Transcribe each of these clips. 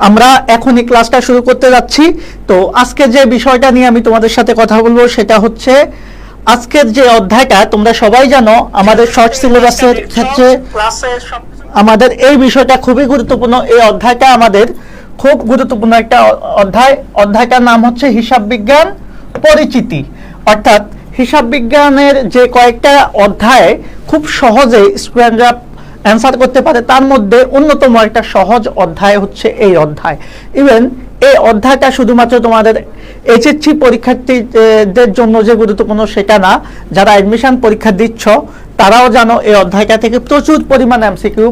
আমরা এখনই ক্লাসটা শুরু করতে যাচ্ছি। তো আজকে যে বিষয়টা নিয়ে আমি তোমাদের সাথে কথা বলবো সেটা হচ্ছে আজকের যে অধ্যায়টা, তোমরা সবাই জানো আমাদের শর্ট সিলেবাসের ক্ষেত্রে আমাদের এই বিষয়টা খুবই গুরুত্বপূর্ণ। এই অধ্যায়টা আমাদের খুব গুরুত্বপূর্ণ একটা অধ্যায়টার নাম হচ্ছে হিসাব বিজ্ঞান পরিচিতি। অর্থাৎ হিসাব বিজ্ঞানের যে কয়েকটা অধ্যায় খুব সহজে স্টুডেন্টরা অ্যান্সার করতে পারে, তার মধ্যে অন্যতম একটা সহজ অধ্যায় হচ্ছে এই অধ্যায়। ইভেন এই অধ্যায়টা শুধুমাত্র তোমাদের এইচএসসি পরীক্ষার্থীদের জন্য যে গুরুত্বপূর্ণ সেটা না, যারা অ্যাডমিশন পরীক্ষা দিচ্ছ তারাও জানো এই অধ্যায়টা থেকে প্রচুর পরিমাণ এমসিকিউ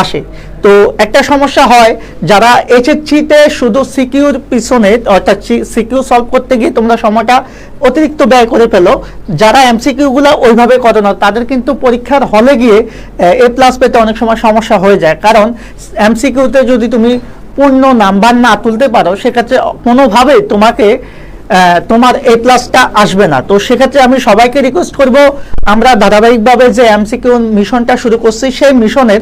আসে। তো একটা সমস্যা হয়, যারা এইচএসসিতে শুধু সিকিউর পিছনে অর্থাৎ সিকিউ সলভ করতে গিয়ে তোমরা সময়টা অতিরিক্ত ব্যয় করে ফেলো, যারা এমসিকিউগুলো ওইভাবে করো না তাদের কিন্তু পরীক্ষার হলে গিয়ে A+ পেতে অনেক সময় সমস্যা হয়ে যায়। কারণ এমসিকিউতে যদি তুমি পূর্ণ নাম্বার না তুলতে পারো সেক্ষেত্রে কোনোভাবে তোমার A+টা আসবে না। তো সেক্ষেত্রে আমি সবাইকে রিকোয়েস্ট করব, আমরা ধারাবাহিকভাবে যে এমসিকিউ মিশনটা শুরু করছি সেই মিশনের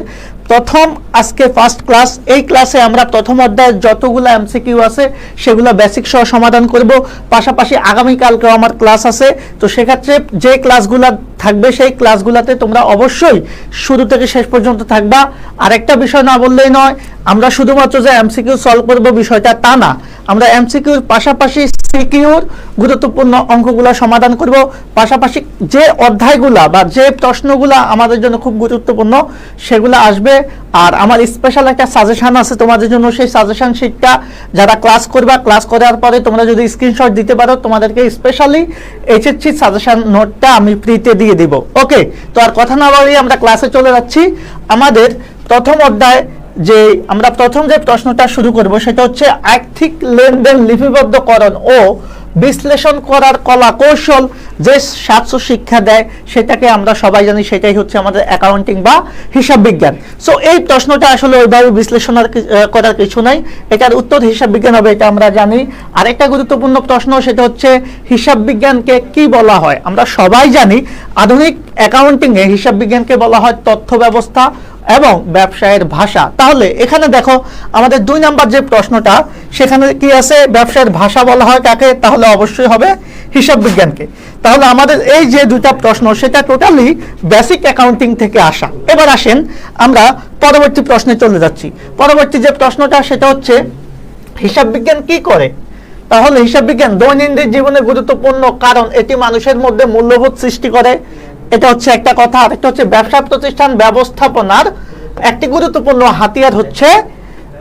প্রথম আজকে ফার্স্ট ক্লাস। এই ক্লাসে আমরা প্রথম অধ্যায়ের যতগুলো এমসিকিউ আছে সেগুলো বেসিক সহ সমাধান করব। পাশাপাশি আগামীকালকেও আমার ক্লাস আছে। তো সেক্ষেত্রে যে ক্লাসগুলো থাকবে সেই ক্লাসগুলোতে তোমরা অবশ্যই শুরু থেকে শেষ পর্যন্ত থাকবা। আরেকটা বিষয় না বললেই নয়, আমরা শুধুমাত্র যে এমসিকিউ সলভ করব বিষয়টা তা না, আমরা এমসিকিউর পাশাপাশি সিকিউর গুরুত্বপূর্ণ অঙ্কগুলো সমাধান করব। পাশাপাশি যে অধ্যায়গুলা বা যে প্রশ্নগুলা আমাদের জন্য খুব গুরুত্বপূর্ণ সেগুলো আসবে। আর আমার স্পেশাল একটা সাজেশন আছে তোমাদের জন্য, সেই সাজেশন শিটটা যারা ক্লাস করবা, ক্লাস করার পরে তোমরা যদি স্ক্রিনশট দিতে পারো তোমাদেরকে স্পেশালি এইচএসসি সাজেশন নোটটা আমি ফ্রিতে দিয়ে দিব। ওকে, তো আর কথা না বলেই আমরা ক্লাসে চলে যাচ্ছি। আমাদের প্রথম অধ্যায় আমরা প্রথম যে প্রশ্নটা শুরু করব সেটা হচ্ছে আর্থিক লেনদেন লিপিবদ্ধকরণ ও বিশ্লেষণ করার কলা কৌশল যে সাতশো শিক্ষা দেয় সেটাকে আমরা সবাই জানি, সেটাই হচ্ছে আমাদের অ্যাকাউন্টিং বা হিসাব বিজ্ঞান। সো এই প্রশ্নটা আসলে ওইভাবে বিশ্লেষণ করার কিছু নাই, এটার উত্তর হিসাব বিজ্ঞান হবে, এটা আমরা জানি। আরেকটা গুরুত্বপূর্ণ প্রশ্ন সেটা হচ্ছে হিসাব বিজ্ঞানকে কি বলা হয়। আমরা সবাই জানি আধুনিক অ্যাকাউন্টিংয়ে হিসাব বিজ্ঞানকে বলা হয় তথ্য ব্যবস্থা এবং ব্যবসায়ের ভাষা। তাহলে এখানে দেখো আমাদের 2 নাম্বার যে প্রশ্নটা, সেখানে কি আছে, ব্যবসায়ের ভাষা বলা হয় কাকে, তাহলে অবশ্যই হবে হিসাব বিজ্ঞানকে। তাহলে আমাদের এই যে দুটা প্রশ্ন সেটা টোটালি বেসিক অ্যাকাউন্টিং থেকে আসা। এবার আসেন আমরা পরবর্তী প্রশ্নে চলে যাচ্ছি। পরবর্তী যে প্রশ্নটা সেটা হচ্ছে হিসাব বিজ্ঞান কি করে। তাহলে হিসাব বিজ্ঞান দৈনন্দিন জীবনে গুরুত্বপূর্ণ, কারণ এটি মানুষের মধ্যে মূল্যবোধ সৃষ্টি করে, এটা হচ্ছে একটা কথা। আরেকটা হচ্ছে ব্যবসা প্রতিষ্ঠান ব্যবস্থাপনার একটি গুরুত্বপূর্ণ হাতিয়ার হচ্ছে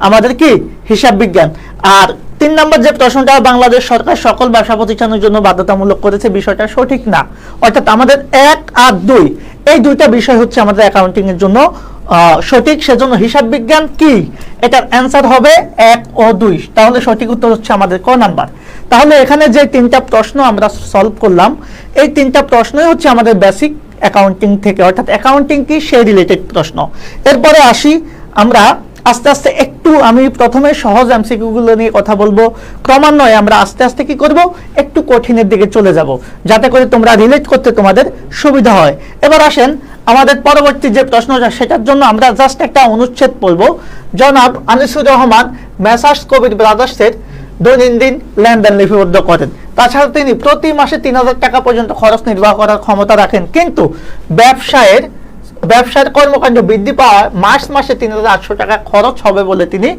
আমাদের কি হিসাব বিজ্ঞান। আর 3 নম্বর যে প্রশ্নটা, বাংলাদেশ সরকার সকল ব্যবসা প্রতিষ্ঠানের জন্য বাধ্যতামূলক করেছে, বিষয়টা সঠিক না। অর্থাৎ আমাদের 1 আর 2 এই দুইটা বিষয় হচ্ছে আমাদের অ্যাকাউন্টিং এর জন্য সঠিক, সেজন্য হিসাব বিজ্ঞান কি, এটার অ্যান্সার হবে 1 ও 2। তাহলে সঠিক উত্তর হচ্ছে আমাদের ক নাম্বার। তাহলে এখানে যে 3টা প্রশ্ন আমরা সলভ করলাম, এই 3টা প্রশ্নই হচ্ছে আমাদের বেসিক অ্যাকাউন্টিং থেকে, অর্থাৎ অ্যাকাউন্টিং কি সেই রিলেটেড প্রশ্ন। এরপরে আসি আমরা আস্তে আস্তে আমি প্রথমে সহজ এমসিকিউগুলো নিয়ে কথা বলবো, ক্রমান্বয়ে আমরা আস্তে আস্তে কি করব, একটু কঠিনের দিকে চলে যাব, যাতে করে তোমরা রিলেট করতে তোমাদের সুবিধা হয়। এবার আসেন আমাদের পরবর্তী যে প্রশ্নটা, সেটার জন্য আমরা জাস্ট একটা অনুচ্ছেদ পড়বো। জনাব আনিসুর রহমান মেসার্স কবির ব্রাদার্সের দৈনন্দিন লেনদেন লিপিবদ্ধ করেন। তাছাড়া তিনি প্রতি মাসে 3000 টাকা পর্যন্ত খরচ নির্বাহ করার ক্ষমতা রাখেন, কিন্তু ব্যবসার কর্মকাণ্ড বৃদ্ধি পাওয়ায় মার্চ মাসে 3800 টাকা খরচ হবে বলে তিনি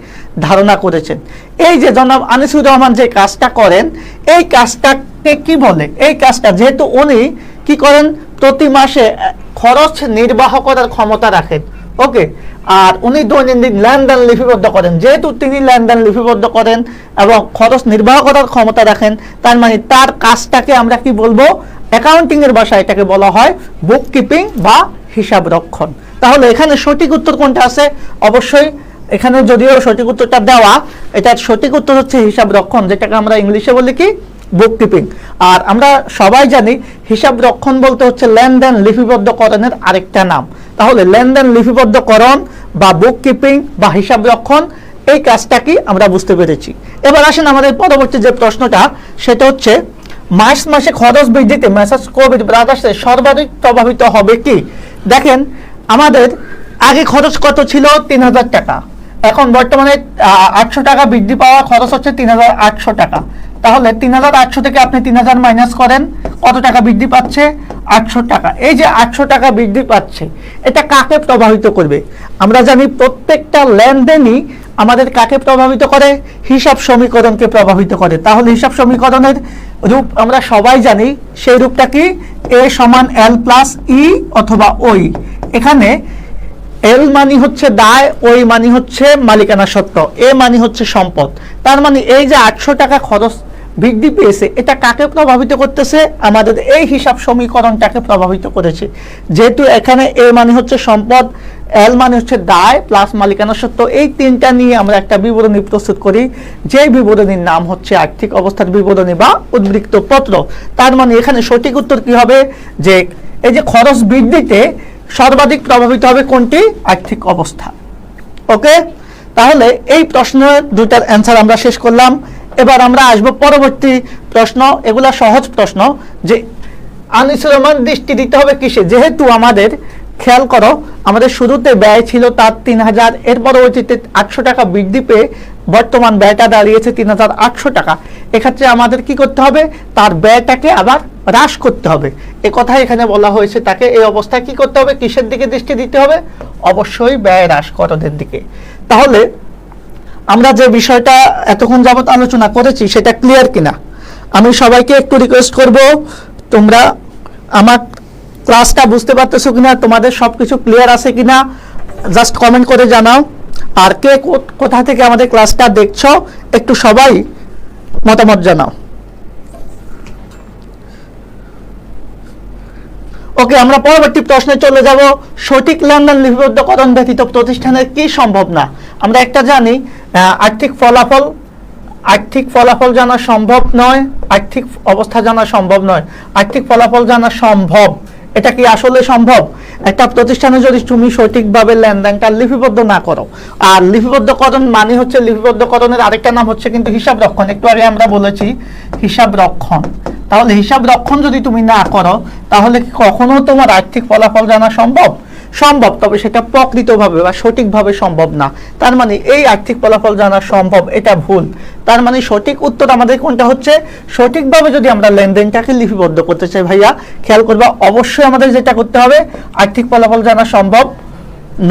ধারণা করেছেন। এই যে জনাব আনিসুর রহমান যে কাজটা করেন, এই কাজটাকে কি বলে, এই কাজটা যেহেতু উনি কি করেন, প্রতি মাসে খরচ নির্বাহ করার ক্ষমতা রাখেন। ওকে, আর উনি দৈনন্দিন লেনদেন লিপিবদ্ধ করেন, যেহেতু তিনি লেনদেন লিপিবদ্ধ করেন এবং খরচ নির্বাহ করার ক্ষমতা রাখেন, তার মানে তার কাজটাকে আমরা কি বলবো, অ্যাকাউন্টিং এর ভাষায় এটাকে বলা হয় বুক কিপিং বা হিসাব রক্ষণ। তাহলে এখানে সঠিক উত্তর কোনটা আছে, অবশ্যই এখানে যদিও সঠিক উত্তরটা দেওয়া, এটার সঠিক উত্তর হচ্ছে হিসাব রক্ষণ, যেটাকে আমরা ইংলিশে বলি কি বুক কিপিং। আর আমরা সবাই জানি হিসাব রক্ষণ বলতে হচ্ছে লেনদেন লিপিবদ্ধকরণের আরেকটা নাম। তাহলে লেনদেন লিপিবদ্ধকরণ বা বুক কিপিং বা হিসাব রক্ষণ, এই কাজটা কি আমরা বুঝতে পেরেছি। এবার আসেন আমাদের পরবর্তী যে প্রশ্নটা, সেটা হচ্ছে মার্চ মাসে খরচ বৃদ্ধিতে মেসার্স কবির ব্রাদার্সের সর্বাধিক প্রভাবিত হবে কি। দেখেন আমাদের আগে খরচ কত ছিল, 3000 টাকা, এখন বর্তমানে 800 টাকা বৃদ্ধি পাওয়া খরচ হচ্ছে 3800 টাকা। তাহলে 3800 থেকে আপনি 3000 মাইনাস করেন, কত টাকা বৃদ্ধি পাচ্ছে? 800 টাকা। এই যে 800 টাকা বৃদ্ধি পাচ্ছে, এটা কাকে প্রভাবিত করবে? আমরা জানি প্রত্যেকটা লেনদেনই আমাদের কাকে প্রভাবিত করে? হিসাব সমীকরণকে প্রভাবিত করে। তাহলে হিসাব সমীকরণের রূপ আমরা সবাই জানি, সেই রূপটা কি? এ সমান এল প্লাস ই অথবা ওই। এখানে এল মানি হচ্ছে দায়, ওই মানি হচ্ছে মালিকানা সত্ত্ব, এ মানি হচ্ছে সম্পদ। তার মানে এই যে 800 টাকা খরচ বৃদ্ধি পেয়েছে, এটা কাকে প্রভাবিত করতেছে? আমাদের এই হিসাব সমীকরণটাকে প্রভাবিত করেছে। যেহেতু এখানে এ মানে হচ্ছে সম্পদ, এল মানে হচ্ছে দায় প্লাস মালিকানা সত্ত্ব, এই তিনটা নিয়ে আমরা একটা বিবরণী প্রস্তুত করি, যে বিবরণীর নাম হচ্ছে আর্থিক অবস্থার বিবরণী বা উদ্বৃত্ত পত্র। তার মানে এখানে সঠিক উত্তর কি হবে? যে এই যে খরচ বৃদ্ধিতে সর্বাধিক প্রভাবিত হবে কোনটি? আর্থিক অবস্থা। ওকে, তাহলে এই প্রশ্নের দুটার অ্যান্সার আমরা শেষ করলাম। এবার আমরা আসবো পরবর্তী প্রশ্ন। এগুলা সহজ প্রশ্ন। যে আনিসুর রহমান দৃষ্টি দিতে হবে কিসে? যেহেতু আমাদের খেয়াল করো, আমাদের শুরুতে ব্যয় ছিল তার 3000, এর পরবর্তীতে 800 টাকা বৃদ্ধি পেয়ে বর্তমান ব্যয়টা দাঁড়িয়েছে 3800 টাকা। এক্ষেত্রে আমাদের কি করতে হবে? তার ব্যয়টাকে আবার হ্রাস করতে হবে। এ কথা এখানে বলা হয়েছে। তাকে এই অবস্থায় কি করতে হবে? কিসের দিকে দৃষ্টি দিতে হবে? অবশ্যই ব্যয় হ্রাসকরণের দিকে। তাহলে আমরা যে বিষয়টা এতক্ষণ যাবত আলোচনা করেছি সেটা ক্লিয়ার কিনা? আমি সবাইকে একটু রিকোয়েস্ট করব, তোমরা আমার ক্লাসটা বুঝতে পারতেছো কিনা, তোমাদের সবকিছু ক্লিয়ার আছে কিনা জাস্ট কমেন্ট করে জানাও। আর কে কোথা থেকে আমাদের ক্লাসটা দেখছো একটু সবাই মতামত জানাও। ওকে, আমরা পরবর্তী প্রশ্নে চলে যাব। সঠিক লেনদেন লিপিবদ্ধকরণ ব্যতীত প্রতিষ্ঠানের কি সম্ভব না? আমরা একটা জানি, আর্থিক ফলাফল জানা সম্ভব নয়, আর্থিক অবস্থা জানা সম্ভব নয়, আর্থিক ফলাফল জানা সম্ভব। এটা কি আসলে সম্ভব? একটা প্রতিষ্ঠানে যদি তুমি সঠিকভাবে লেনদেনটা লিপিবদ্ধ না করো, আর লিপিবদ্ধকরণ মানে হচ্ছে, লিপিবদ্ধকরণের আরেকটা নাম হচ্ছে কিন্তু হিসাব রক্ষণ। একটু আগে আমরা বলেছি হিসাব রক্ষণ। তাহলে হিসাব রক্ষণ যদি তুমি না করো, তাহলে কখনো তোমার আর্থিক ফলাফল জানা সম্ভব? সম্ভব, তবে সেটা প্রকৃতভাবে বা সঠিকভাবে সম্ভব না। তার মানে এই আর্থিক ফলাফল জানা সম্ভব, এটা ভুল। তার মানে সঠিক উত্তর আমাদের কোনটা হচ্ছে? সঠিকভাবে যদি আমরা লেনদেনটাকে লিপিবদ্ধ করতে চাই ভাইয়া, খেয়াল করবা, অবশ্যই আমাদের যেটা করতে হবে, আর্থিক ফলাফল জানা সম্ভব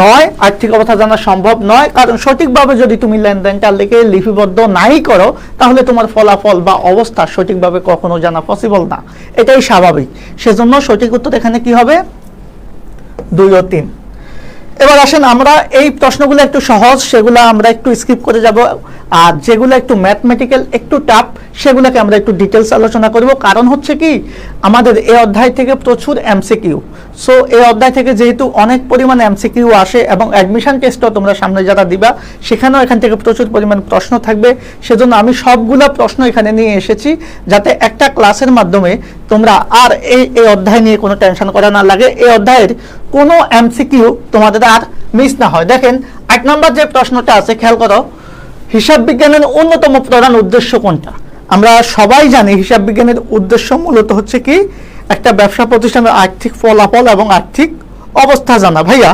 নয়, আর্থিক অবস্থা জানা সম্ভব নয়। কারণ সঠিকভাবে যদি তুমি লেনদেনটা লিখে লিপিবদ্ধ নাই করো, তাহলে তোমার ফলাফল বা অবস্থা সঠিকভাবে কখনো জানা পসিবল না। এটাই স্বাভাবিক। সেজন্য সঠিক উত্তর এখানে কি হবে? 2 ও 3। এবার আসেন, আমরা এই প্রশ্নগুলো একটু সহজ, সেগুলো আমরা একটু স্কিপ করে যাব। আর যেগুলো একটু ম্যাথমেটিক্যাল, একটু টাফ, সেগুলোকে আমরা একটু ডিটেলস আলোচনা করব। কারণ হচ্ছে কি, আমাদের এই অধ্যায় থেকে প্রচুর এমসিকিউ। সো এই অধ্যায় থেকে যেহেতু অনেক পরিমাণ এমসিকিউ আসে, এবং অ্যাডমিশন টেস্টও তোমরা সামনে যারা দিবা, সেখানেও এখান থেকে প্রচুর পরিমাণ প্রশ্ন থাকবে। সেজন্য আমি সবগুলো প্রশ্ন এখানে নিয়ে এসেছি, যাতে একটা ক্লাসের মাধ্যমে তোমরা আর এই অধ্যায় নিয়ে কোনো টেনশন করা না লাগে, এই অধ্যায়ের কোনো এমসিকিউ তোমাদের আর মিস না হয়। দেখেন, 8 নম্বর যে প্রশ্নটা আছে, খেয়াল করো, হিসাব বিজ্ঞানের অন্যতম প্রধান উদ্দেশ্য কোনটা? আমরা সবাই জানি হিসাব বিজ্ঞানের উদ্দেশ্য মূলত হচ্ছে কি, একটা ব্যবসা প্রতিষ্ঠানের আর্থিক ফলাফল এবং আর্থিক অবস্থা জানা। ভাইয়া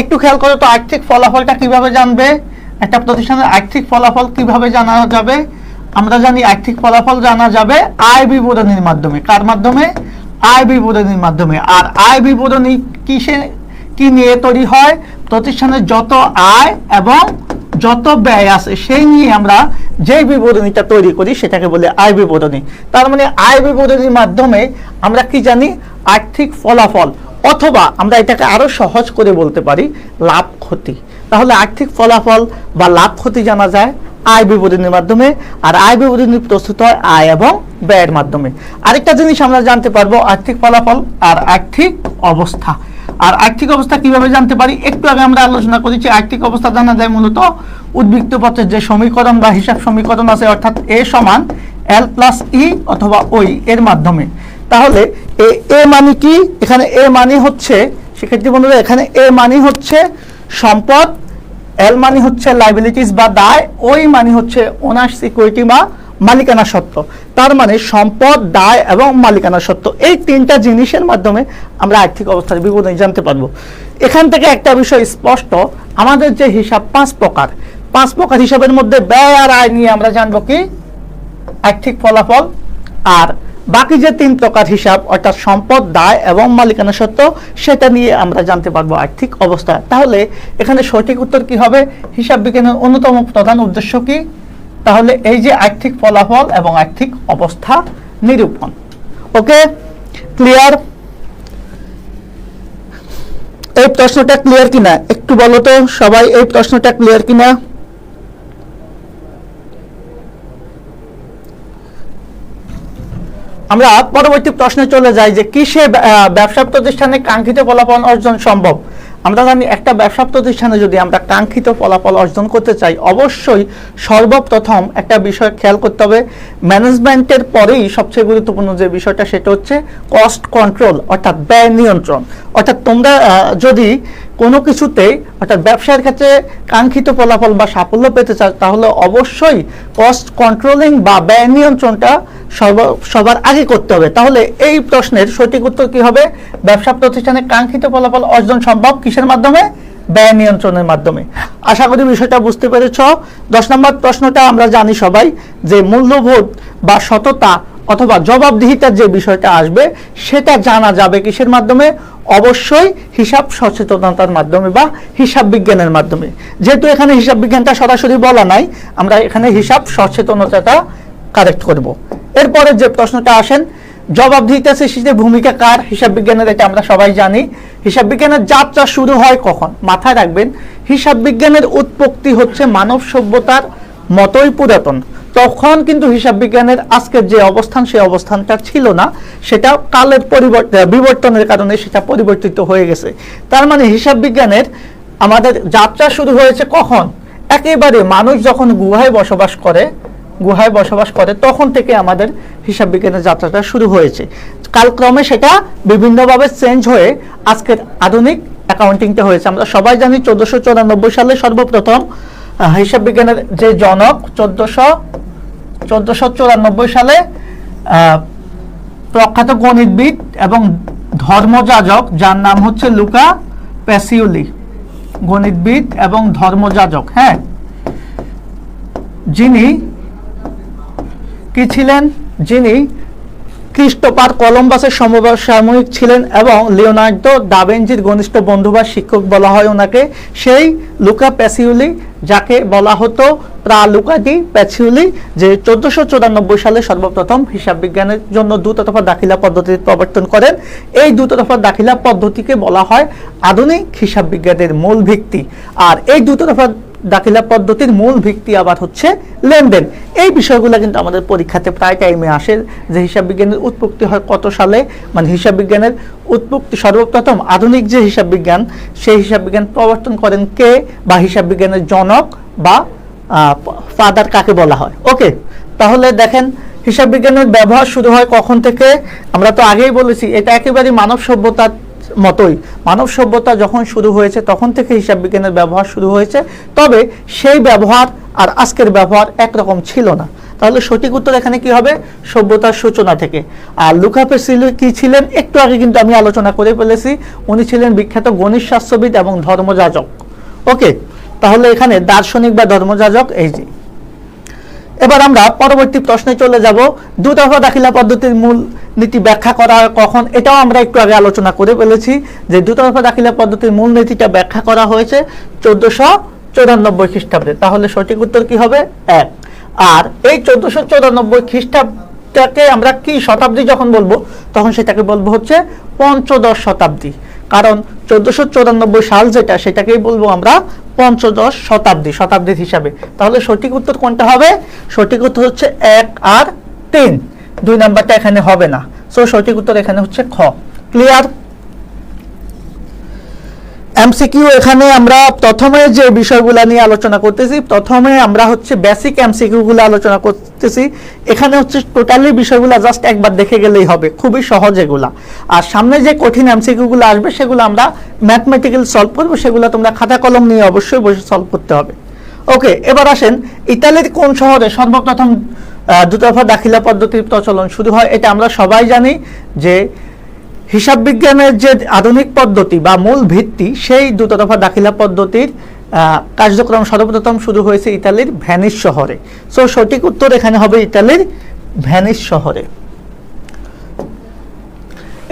একটু খেয়াল করো তো, আর্থিক ফলাফলটা কিভাবে জানবে? একটা প্রতিষ্ঠানের আর্থিক ফলাফল কিভাবে জানা যাবে? আমরা জানি আর্থিক ফলাফল জানা যাবে আয় বিবরণীর মাধ্যমে। কার মাধ্যমে? আয় বিবরণীর মাধ্যমে। আর আয় বিবরণী কি নিয়ে তৈরি হয়? প্রতিষ্ঠানের যত আয় এবং যত ব্যয় আছে সেই নিয়ে আমরা যে বিবরণীটা তৈরি করি সেটাকে বলে আয় বিবরণী। তার মানে আয় বিবরণীর মাধ্যমে আমরা কি জানি? আর্থিক ফলাফল, অথবা আমরা এটাকে আরো সহজ করে বলতে পারি লাভ ক্ষতি। তাহলে আর্থিক ফলাফল বা লাভ ক্ষতি জানা যায় আয় বিবরণীর মাধ্যমে, আর আয় বিবরণী প্রস্তুত হয় আয় এবং ব্যয়ের মাধ্যমে। আরেকটা জিনিস আমরা জানতে পারবো, আর্থিক ফলাফল আর আর্থিক অবস্থা। আর আর্থিক অবস্থা কিভাবে জানতে পারি? একটু আগে আমরা আলোচনা করেছি, আর্থিক অবস্থা জানা যায় মূলত উদ্বৃত্ত পত্রের যে সমীকরণ বা হিসাব সমীকরণ আছে, অর্থাৎ এ সমান এল প্লাস ই অথবা ওই এর মাধ্যমে। তাহলে এ মানে কি? এখানে এ মানে হচ্ছে, সেক্ষেত্রে বন্ধুরা এখানে এ মানে হচ্ছে সম্পদ, এল মানে হচ্ছে লাইবিলিটিস বা দায়, ওই মানে হচ্ছে ওনার্স ইকুইটি বা মালিকানা সত্ত্ব। তার মানে সম্পদ, দায় এবং মালিকানা সত্ত্ব, এই তিনটা জিনিসের মাধ্যমে আমরা আর্থিক অবস্থার বিবরণী জানতে পারবো। এখান থেকে একটা বিষয় স্পষ্ট, আমাদের যে হিসাব 5 প্রকার, 5 প্রকার হিসাবের মধ্যে ব্যয় আর আয় নিয়ে আমরা জানবো কি আর্থিক ফলাফল, আর বাকি যে 3 প্রকার হিসাব অর্থাৎ সম্পদ, দায় এবং মালিকানা সত্ত্ব সেটা নিয়ে আমরা জানতে পারবো আর্থিক অবস্থা। তাহলে এখানে সঠিক উত্তর কি হবে? হিসাব বিজ্ঞানের অন্যতম প্রধান উদ্দেশ্য কি? তাহলে এই যে আর্থিক ফলাফল এবং আর্থিক অবস্থা নিরূপণ। ওকে, ক্লিয়ার? এই প্রশ্নটা ক্লিয়ার কিনা একটু বলো তো সবাই, এই প্রশ্নটা ক্লিয়ার কিনা? আমরা পরবর্তী প্রশ্নে চলে যাই যে কিসে ব্যবসা প্রতিষ্ঠানে কাঙ্ক্ষিত ফলাফল অর্জন সম্ভব। আমরা জানি একটা ব্যবসা প্রতিষ্ঠানে যদি আমরা কাঙ্ক্ষিত ফলাফল অর্জন করতে চাই অবশ্যই সর্বপ্রথম একটা বিষয় খেয়াল করতে হবে, ম্যানেজমেন্টের পরেই সবচেয়ে গুরুত্বপূর্ণ যে বিষয়টা সেটা হচ্ছে কস্ট কন্ট্রোল অর্থাৎ ব্যয় নিয়ন্ত্রণ। অর্থাৎ তোমরা যদি কোনো কিছুতে অর্থাৎ ব্যবসার ক্ষেত্রে কাঙ্ক্ষিত ফলাফল বা সাফল্য পেতে চাও তাহলে অবশ্যই কস্ট কন্ট্রোলিং বা ব্যয় নিয়ন্ত্রণটা সবার আগে করতে হবে। তাহলে এই প্রশ্নের সঠিক উত্তর কি হবে? ব্যবসা প্রতিষ্ঠানে কাঙ্ক্ষিত ফলাফল অর্জন সম্ভব কিসের মাধ্যমে? ব্যয় নিয়ন্ত্রণের মাধ্যমে। আশা করি বিষয়টা বুঝতে পেরেছ। 10 নম্বর প্রশ্নটা আমরা জানি সবাই যে মূল্যবোধ বা সততা অথবা জবাবদিহিতার যে বিষয়টা আসবে সেটা জানা যাবে কিসের মাধ্যমে? অবশ্যই হিসাব সচেতনতার মাধ্যমে বা হিসাব বিজ্ঞানের মাধ্যমে। যেহেতু এখানে হিসাব বিজ্ঞানটা সরাসরি বলা নাই, আমরা এখানে হিসাব সচেতনতাটা কারেক্ট করব। এরপরে যে প্রশ্নটা আসেন, জবাবদিহিতা সৃষ্টিতে ভূমিকা কার? হিসাব বিজ্ঞানের, এটা আমরা সবাই জানি। হিসাব বিজ্ঞানের যাত্রা শুরু হয় কখন? মাথায় রাখবেন, হিসাব বিজ্ঞানের উৎপত্তি হচ্ছে মানব সভ্যতার মতোই পুরাতন। তখন কিন্তু হিসাব বিজ্ঞানের আজকের যে অবস্থান সেই অবস্থানটা ছিল না, সেটা কালের বিবর্তনের কারণে সেটা পরিবর্তিত হয়ে গেছে। তার মানে হিসাব বিজ্ঞানের আমাদের যাত্রা শুরু হয়েছে কখন? একেবারে মানুষ যখন গুহায় বসবাস করে তখন থেকে আমাদের হিসাব বিজ্ঞানের যাত্রাটা শুরু হয়েছে। কালক্রমে সেটা বিভিন্নভাবে চেঞ্জ হয়ে আজকের আধুনিক অ্যাকাউন্টিংটা হয়েছে। আমরা সবাই জানি 1494 সালে সর্বপ্রথম হিসাব বিজ্ঞানের যে জনক 1494 সালে প্রখ্যাত গণিতবিদ এবং ধর্মযাজক যার নাম হচ্ছে লুকা প্যাসিওলি, গণিতবিদ এবং ধর্মযাজক, হ্যাঁ, যিনি কি ছিলেন? যিনি ক্রিস্টোফার কলম্বাসের সমসাময়িক ছিলেন এবং লিওনার্দো দা ভিঞ্চির ঘনিষ্ঠ বন্ধু বা শিক্ষক বলা হয় ওনাকে। সেই লুকা প্যাসিওলি, যাকে বলা হতো লুকা ডি প্যাসিওলি, যে 1494 সালে সর্বপ্রথম হিসাব বিজ্ঞানের জন্য দ্রুততফা দাখিলা পদ্ধতি প্রবর্তন করেন। এই দ্রুততফা দাখিলা পদ্ধতিকে বলা হয় আধুনিক হিসাব বিজ্ঞানের মূল ভিত্তি। আর এই দ্রুততফা দাখিলা পদ্ধতির মূল ভিত্তি আবার হচ্ছে লেনদেন। এই বিষয়গুলো কিন্তু আমাদের পরীক্ষাতে প্রায় টাইমে আসে যে হিসাব বিজ্ঞানের উৎপত্তি হয় কত সালে, মানে হিসাব বিজ্ঞানের উৎপত্তি সর্বপ্রথম আধুনিক যে হিসাব বিজ্ঞান সেই হিসাব বিজ্ঞান প্রবর্তন করেন কে, বা হিসাব বিজ্ঞানের জনক বা ফাদার কাকে বলা হয়। ওকে, তাহলে দেখেন হিসাব বিজ্ঞানের ব্যবহার শুরু হয় কখন থেকে? আমরা তো আগেই বলেছি এটা একেবারে মানব সভ্যতার মতোই। মানব সভ্যতা যখন শুরু হয়েছে তখন থেকে হিসাব বিজ্ঞানের ব্যবহার শুরু হয়েছে, তবে সেই ব্যবহার আর আজকের ব্যবহার একরকম ছিল না। তাহলে সঠিক উত্তর এখানে কি হবে? সভ্যতার সূচনা থেকে। আর লুকা প্যাসিওলি কি ছিলেন? একটু আগে কিন্তু আমি আলোচনা করে ফেলেছি, উনি ছিলেন বিখ্যাত গণিত শাস্ত্রবিদ এবং ধর্মযাজক। ওকে, তাহলে এখানে দার্শনিক বা ধর্মযাজক এই যে। এবার আমরা পরবর্তী প্রশ্নে চলে যাব। দ্রুততফা দাখিলা পদ্ধতির মূল নীতি ব্যাখ্যা করা কখন? এটাও আমরা একটু আগে আলোচনা করে ফেলেছি যে দ্রুততফা দাখিলা পদ্ধতির মূল নীতিটা ব্যাখ্যা করা হয়েছে 1494 খ্রিস্টাব্দে। তাহলে সঠিক উত্তর কি হবে? 1। আর এই 1494 খ্রিস্টাব্দটাকে আমরা কি শতাব্দী যখন বলবো তখন সেটাকে বলবো হচ্ছে পঞ্চদশ শতাব্দী। কারণ 1494 সাল যেটা সেটাকেই বলবো আমরা পঞ্চদশ শতাব্দী, শতাব্দীর হিসাবে। তাহলে সঠিক উত্তর কোনটা হবে? সঠিক উত্তর হচ্ছে 1 আর 3, 2 নাম্বারটা এখানে হবে না। সো সঠিক উত্তর এখানে হচ্ছে খ। ক্লিয়ার? এমসিকিউ এখানে আমরা প্রথমে যে বিষয়গুলো নিয়ে আলোচনা করতেছি, প্রথমে আমরা হচ্ছে বেসিক এমসিকিউ গুলো আলোচনা করতেছি। এখানে হচ্ছে টোটালি বিষয়গুলো জাস্ট একবার দেখে গেলেই হবে, খুবই সহজ এগুলা। আর সামনে যে কঠিন এমসিকিউ গুলো আসবে সেগুলো আমরা ম্যাথমেটিক্যাল সলভ করবো, সেগুলো তোমরা খাতা কলম নিয়ে অবশ্যই বসে সলভ করতে হবে। ওকে, এবার আসেন ইতালির কোন শহরে সর্বপ্রথম দ্রুততফা দাখিলা পদ্ধতির প্রচলন শুরু হয়? এটা আমরা সবাই জানি যে হিসাব বিজ্ঞানের যে আধুনিক পদ্ধতি বা মূল ভিত্তি সেই দ্রুততফা দাখিলা পদ্ধতির কার্যক্রম সর্বপ্রথম শুরু হয়েছে ইতালির ভেনিস শহরে। সো সঠিক উত্তর এখানে হবে ইতালির ভেনিস শহরে।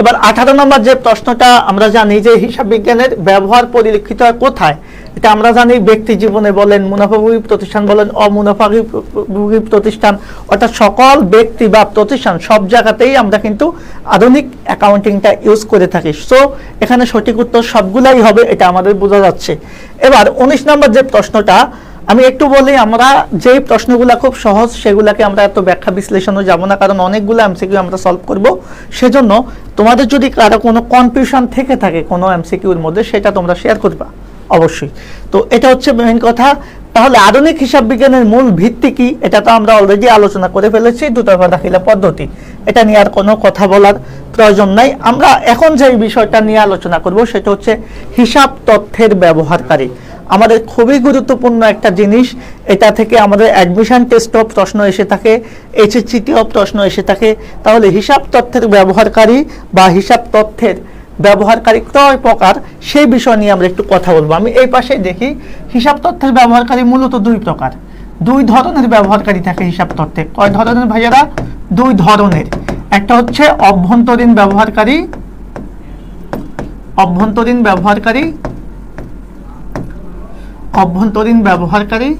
এবার 18 নম্বর যে প্রশ্নটা আমরা জানি যে হিসাব বিজ্ঞানের ব্যবহার পরিলক্ষিত হয় কোথায়, এটা আমরা জানি ব্যক্তি জীবনে বলেন, মুনাফাভোগী প্রতিষ্ঠান বলেন, অমুনাফাভোগী প্রতিষ্ঠান, অর্থাৎ সকল ব্যক্তি বা প্রতিষ্ঠান সব জায়গাতেই আমরা কিন্তু আধুনিক অ্যাকাউন্টিংটা ইউজ করে থাকি। সো এখানে সঠিক উত্তর সবগুলাই হবে, এটা আমাদের বোঝা যাচ্ছে। এবার 19 নম্বর যে প্রশ্নটা আমি একটু বলি, আমরা যেই প্রশ্নগুলো খুব সহজ সেগুলোকে আমরা এত ব্যাখ্যা বিশ্লেষণও যাব না, কারণ অনেকগুলো এমসিকিউ আমরা সলভ করব। সেজন্য তোমাদের যদি কারো কোনো কনফিউশন থেকে থাকে কোনো এমসিকিউর মধ্যে, সেটা তোমরা শেয়ার করবা অবশ্যই। তো এটা হচ্ছে মেইন কথা। তাহলে আধুনিক হিসাব বিজ্ঞানের মূল ভিত্তি কি, এটা তো আমরা অলরেডি আলোচনা করে ফেলেছি, দুতরফা দাখিলা পদ্ধতি। এটা নিয়ে আর কোনো কথা বলার প্রয়োজন নাই। আমরা এখন যে বিষয়টা নিয়ে আলোচনা করব সেটা হচ্ছে হিসাব তথ্যের ব্যবহারকারী। আমাদের খুবই গুরুত্বপূর্ণ একটা জিনিস, এটা থেকে আমাদের অ্যাডমিশন টেস্টও প্রশ্ন এসে থাকে, এইচএসসিতেও প্রশ্ন এসে থাকে। তাহলে হিসাব তথ্যের ব্যবহারকারী বা হিসাব তথ্যের ব্যবহারকারী কয় প্রকার, সেই বিষয় নিয়ে আমরা একটু কথা বলবো। আমি এই পাশে দেখি, হিসাব তথ্যের ব্যবহারকারী মূলত দুই প্রকার, দুই ধরনের ব্যবহারকারী থাকে হিসাব তথ্যে। কয় ধরনের ভাইয়ারা? দুই ধরনের। একটা হচ্ছে অভ্যন্তরীণ ব্যবহারকারী, অভ্যন্তরীণ ব্যবহারকারী, অভ্যন্তরীণ ব্যবহারকারী।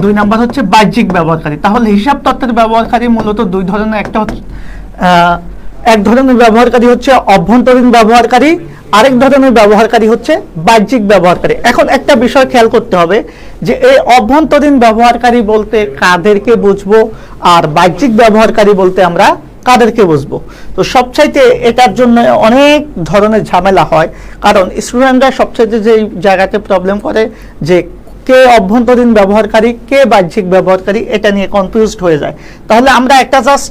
দুই নাম্বার হচ্ছে বাহ্যিক ব্যবহারকারী। তাহলে হিসাব তথ্যের ব্যবহারকারী মূলত দুই ধরনের। একটা হচ্ছে এক ধরনের ব্যবহারকারী হচ্ছে অভ্যন্তরীণ ব্যবহারকারী, আরেক ধরনের ব্যবহারকারী হচ্ছে বাহ্যিক ব্যবহারকারী। এখন একটা বিষয় খেয়াল করতে হবে যে এই অভ্যন্তরীণ ব্যবহারকারী বলতে কাদেরকে বুঝবো, আর বাহ্যিক ব্যবহারকারী বলতে আমরা কাদেরকে বুঝবো। তো সবচাইতে এটার জন্য অনেক ধরনের ঝামেলা হয়, কারণ স্টুডেন্টরা সবচাইতে যে জায়গাতে প্রবলেম করে যে কে অভ্যন্তরীণ ব্যবহারকারী কে বাহ্যিক ব্যবহারকারী, এটা নিয়ে কনফিউজড হয়ে যায়। তাহলে আমরা একটা জাস্ট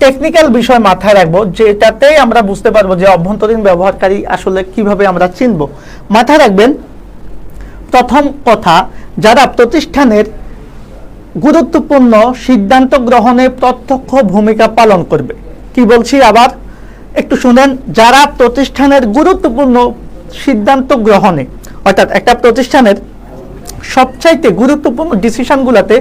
টেকনিক্যাল বিষয় মাথায় রাখবো, যেটাতেই আমরা বুঝতে পারবো যে অভ্যন্তরীণ ব্যবহারকারী আসলে কিভাবে আমরা চিনবো। মাথায় রাখবেন, প্রথম কথা, যারা প্রতিষ্ঠানের গুরুত্বপূর্ণ সিদ্ধান্ত গ্রহণে প্রত্যক্ষ ভূমিকা পালন করবে। কি বলছি আবার একটু শুনেন, যারা প্রতিষ্ঠানের গুরুত্বপূর্ণ সিদ্ধান্ত গ্রহণে, অর্থাৎ একটা প্রতিষ্ঠানের সবচাইতে গুরুত্বপূর্ণ ডিসিশনগুলোতে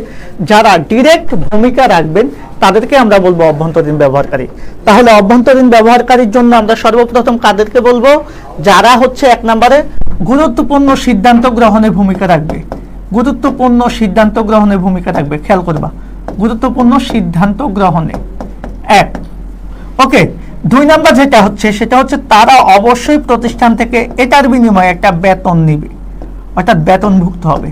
যারা ডিরেক্ট ভূমিকা রাখবেন তাদেরকে আমরা বলবো অভ্যন্তরীণ ব্যবহারকারী। তাহলে অভ্যন্তরীণ ব্যবহারকারীর জন্য আমরা সর্বপ্রথম কাদেরকে বলবো? যারা হচ্ছে এক নম্বরে গুরুত্বপূর্ণ সিদ্ধান্ত গ্রহণে ভূমিকা রাখবে, গুরুত্বপূর্ণ সিদ্ধান্ত গ্রহণে ভূমিকা রাখবে। খেয়াল করবা, গুরুত্বপূর্ণ সিদ্ধান্ত গ্রহণে এক। ওকে, দুই নাম্বার যেটা হচ্ছে সেটা হচ্ছে তারা অবশ্যই প্রতিষ্ঠান থেকে এটার বিনিময়ে একটা বেতন নিবে, অর্থাৎ বেতনভুক্ত হবে।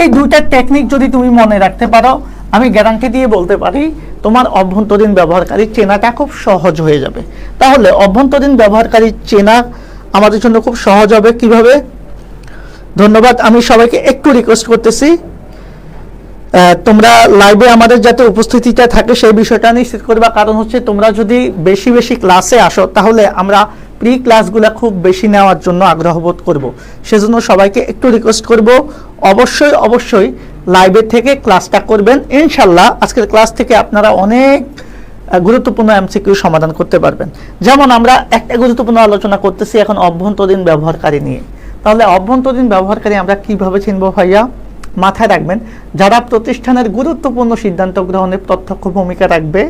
এই দুইটা টেকনিক যদি তুমি মনে রাখতে পারো, আমি গ্যারান্টি দিয়ে বলতে পারি তোমার অভ্যন্তরীণ ব্যবহারকারী চেনাটা খুব সহজ হয়ে যাবে। তাহলে অভ্যন্তরীণ ব্যবহারকারী চেনা আমাদের জন্য খুব সহজ হবে। কিভাবে? ধন্যবাদ। আমি সবাইকে একটু রিকোয়েস্ট করতেছি, তোমরা লাইভে আমাদের যাতে উপস্থিতিটা থাকে সেই বিষয়টা নিশ্চিত করবা। কারণ হচ্ছে তোমরা যদি বেশি বেশি ক্লাসে আসো তাহলে আমরা প্রি ক্লাসগুলো খুব বেশি নেওয়ার জন্য আগ্রহ বোধ করব। সেজন্য সবাইকে একটু রিকোয়েস্ট করব, অবশ্যই অবশ্যই লাইভে থেকে ক্লাসটা করবেন। ইনশাল্লাহ আজকের ক্লাস থেকে আপনারা অনেক গুরুত্বপূর্ণ এমসিকিউ সমাধান করতে পারবেন। যেমন আমরা একটা গুরুত্বপূর্ণ আলোচনা করতেছি এখন অভ্যন্তরীণ ব্যবহারকারী নিয়ে। তাহলে অভ্যন্তরীণ ব্যবহারকারী আমরা কিভাবে চিনব ভাইয়া? মাথায় রাখবেন, যারা প্রতিষ্ঠানের গুরুত্বপূর্ণ সিদ্ধান্ত গ্রহণে প্রত্যক্ষ ভূমিকা রাখবে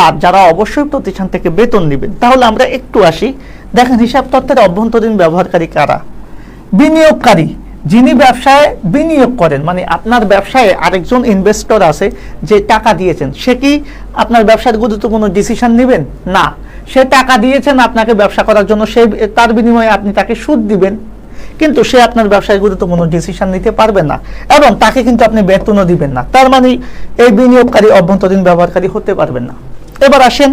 আর যারা অবশ্যই প্রতিষ্ঠান থেকে বেতন নেবেন। তাহলে আমরা একটু আসি, দেখেন হিসাব তথ্যের অভ্যন্তরীণ ব্যবহারকারী কারা? বিনিয়োগকারী, যিনি ব্যবসায় বিনিয়োগ করেন, মানে আপনার ব্যবসায় আরেকজন ইনভেস্টর আছে যে টাকা দিয়েছেন, সে কি আপনার ব্যবসার গুরুত্বপূর্ণ ডিসিশন নেবেন? না, সে টাকা দিয়েছেন আপনাকে ব্যবসা করার জন্য, সে তার বিনিময়ে আপনি তাকে সুদ দিবেন, কিন্তু সে আপনার ব্যবসায় গুরুত্বপূর্ণ ডিসিশন নিতে পারবে না এবং তাকে কিন্তু আপনি বেতনও দিবেন না। তার মানে এই বিনিয়োগকারী অভ্যন্তরীণ ব্যবহারকারী হতে পারবেন না। এবার আসেন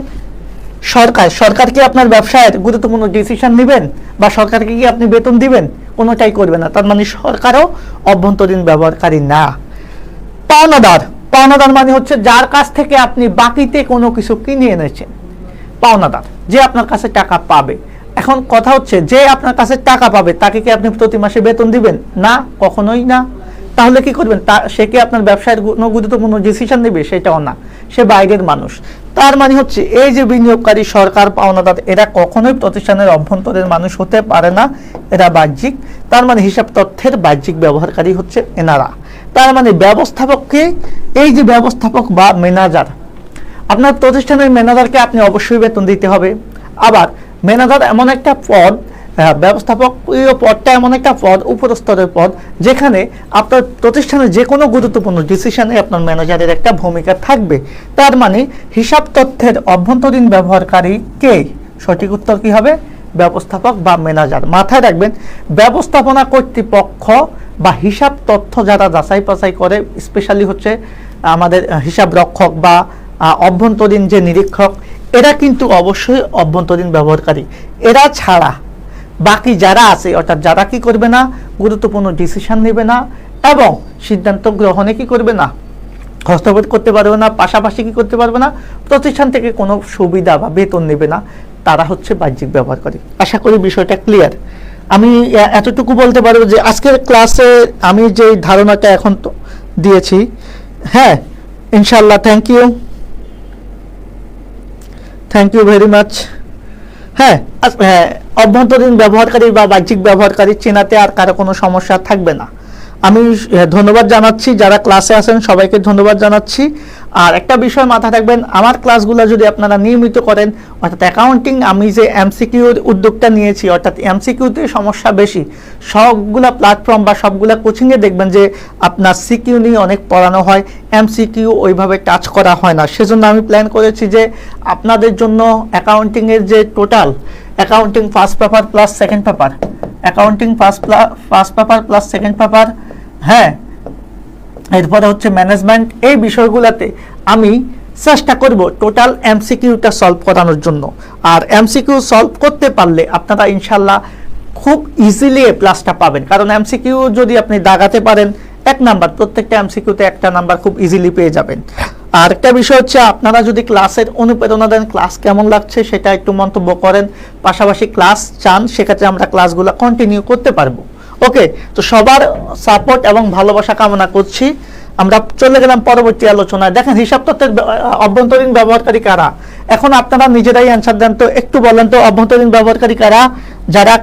সরকার, সরকার কি আপনার ব্যবসায়ের গুরুত্বপূর্ণ ডিসিশন নেবেন বা সরকারকে কি আপনি বেতন দিবেন? কোনোটাই করবে না। তার মানে সরকারও অভ্যন্তরীণ ব্যবহারকারী না। পাওনাদার, পাওনাদার মানে হচ্ছে যার কাছ থেকে আপনি বাকিতে কোনো কিছু কিনে এনেছেন, পাওনাদার, যে আপনার কাছে টাকা পাবে। এখন কথা হচ্ছে যে আপনার কাছে টাকা পাবে তাকে কি আপনি প্রতি মাসে বেতন দিবেন? না, কখনোই না। তাহলে কি করবেন? সে কি আপনার ব্যবসায়ের কোনো গুরুত্বপূর্ণ ডিসিশন নেবে? সেটাও না। সে বাইরের মানুষ। তার মানে হচ্ছে এই যে বিনিয়োগকারী সরকার পাওনাদার এরা কখনোই প্রতিষ্ঠানের অভ্যন্তরের মানুষ হতে পারে না, এরা বাহ্যিক। তার মানে হিসাব তথ্যের বাহ্যিক ব্যবহারকারী হচ্ছে এনারা। তার মানে ব্যবস্থাপককে, এই যে ব্যবস্থাপক বা ম্যানেজার, আপনার প্রতিষ্ঠানের ম্যানেজারকে আপনি অবশ্যই বেতন দিতে হবে। আবার ম্যানেজার এমন একটা পদ, ব্যবস্থাপকীয় পদটা এমন একটা পদ, উপর স্তরের পদ, যেখানে আপনার প্রতিষ্ঠানের যে কোনো গুরুত্বপূর্ণ ডিসিশনে আপনার ম্যানেজারের একটা ভূমিকা থাকবে। তার মানে হিসাব তথ্যের অভ্যন্তরীণ ব্যবহারকারী কে? সঠিক উত্তর কি হবে? ব্যবস্থাপক বা ম্যানেজার। মাথায় রাখবেন, ব্যবস্থাপনা কর্তৃপক্ষ বা হিসাব তথ্য যারা যাচাই বাছাই করে, স্পেশালি হচ্ছে আমাদের হিসাব রক্ষক বা অভ্যন্তরীণ যে নিরীক্ষক, এরা কিন্তু অবশ্যই অভ্যন্তরীণ ব্যবহারকারী। এরা ছাড়া বাকি যারা আছে, অর্থাৎ যারা কি করবে না, গুরুত্বপূর্ণ ডিসিশন নেবে না এবং সিদ্ধান্ত গ্রহণে কি করবে না, হস্তক্ষেপ করতে পারবে না, পাশাপাশি কি করতে পারবে না, প্রতিষ্ঠান থেকে কোনো সুবিধা বা বেতন নেবে না, তারা হচ্ছে বাহ্যিক ব্যবহারকারী। আশা করি বিষয়টা ক্লিয়ার। আমি এতটুকু বলতে পারবো যে আজকের ক্লাসে আমি যে ধারণাটা এখন তো দিয়েছি, হ্যাঁ ইনশাল্লাহ, থ্যাংক ইউ ভেরি মাচ। হ্যাঁ, অভ্যন্তরীণ ব্যবহারকারী বা বাহ্যিক ব্যবহারকারী চেনাতে আর কারো কোনো সমস্যা থাকবে না। আমি ধন্যবাদ জানাচ্ছি যারা ক্লাসে আছেন, সবাইকে ধন্যবাদ জানাচ্ছি। আর একটা বিষয় মাথায় রাখবেন, আমার ক্লাসগুলো যদি আপনারা নিয়মিত করেন, অর্থাৎ অ্যাকাউন্টিং আমি যে এমসিকিউর উদ্যোগটা নিয়েছি, অর্থাৎ এমসিকিউতে সমস্যা বেশি, সবগুলা প্ল্যাটফর্ম বা সবগুলা কোচিংয়ে দেখবেন যে আপনার সিকিউ নিয়ে অনেক পড়ানো হয়, এমসিকিউ ওইভাবে টাচ করা হয় না। সেজন্য আমি প্ল্যান করেছি যে আপনাদের জন্য অ্যাকাউন্টিংয়ের যে total accounting first paper plus second paper, accounting first paper plus second paper, হ্যাঁ, এরপরে হচ্ছে ম্যানেজমেন্ট, এই বিষয়গুলোতে আমি চেষ্টা করব টোটাল এমসিকিউটা সলভ করানোর জন্য। আর এমসিকিউ সলভ করতে পারলে আপনারা ইনশাল্লাহ খুব ইজিলি এ প্লাসটা পাবেন, কারণ এমসিকিউ যদি আপনি দাগাতে পারেন 1 নাম্বার, প্রত্যেকটা এমসিকিউতে 1টা নাম্বার খুব ইজিলি পেয়ে যাবেন। আর একটা বিষয় হচ্ছে, আপনারা যদি ক্লাসের অনুপ্রেরণা দেন, ক্লাস কেমন লাগছে সেটা একটু মন্তব্য করেন, পাশাপাশি ক্লাস চান, সেক্ষেত্রে আমরা ক্লাসগুলো কন্টিনিউ করতে পারবো। ওকে, তো সবার সাপোর্ট এবং ভালোবাসা কামনা করছি। আমরা চলে গেলাম পরবর্তী আলোচনায়। দেখেন, হিসাব তথ্যের অভ্যন্তরীণ ব্যবহারকারী কারা? এখন আপনারা নিজেরাই অ্যান্সার দেন তো, একটু বলেন তো অভ্যন্তরীণ ব্যবহারকারী কারা? যারা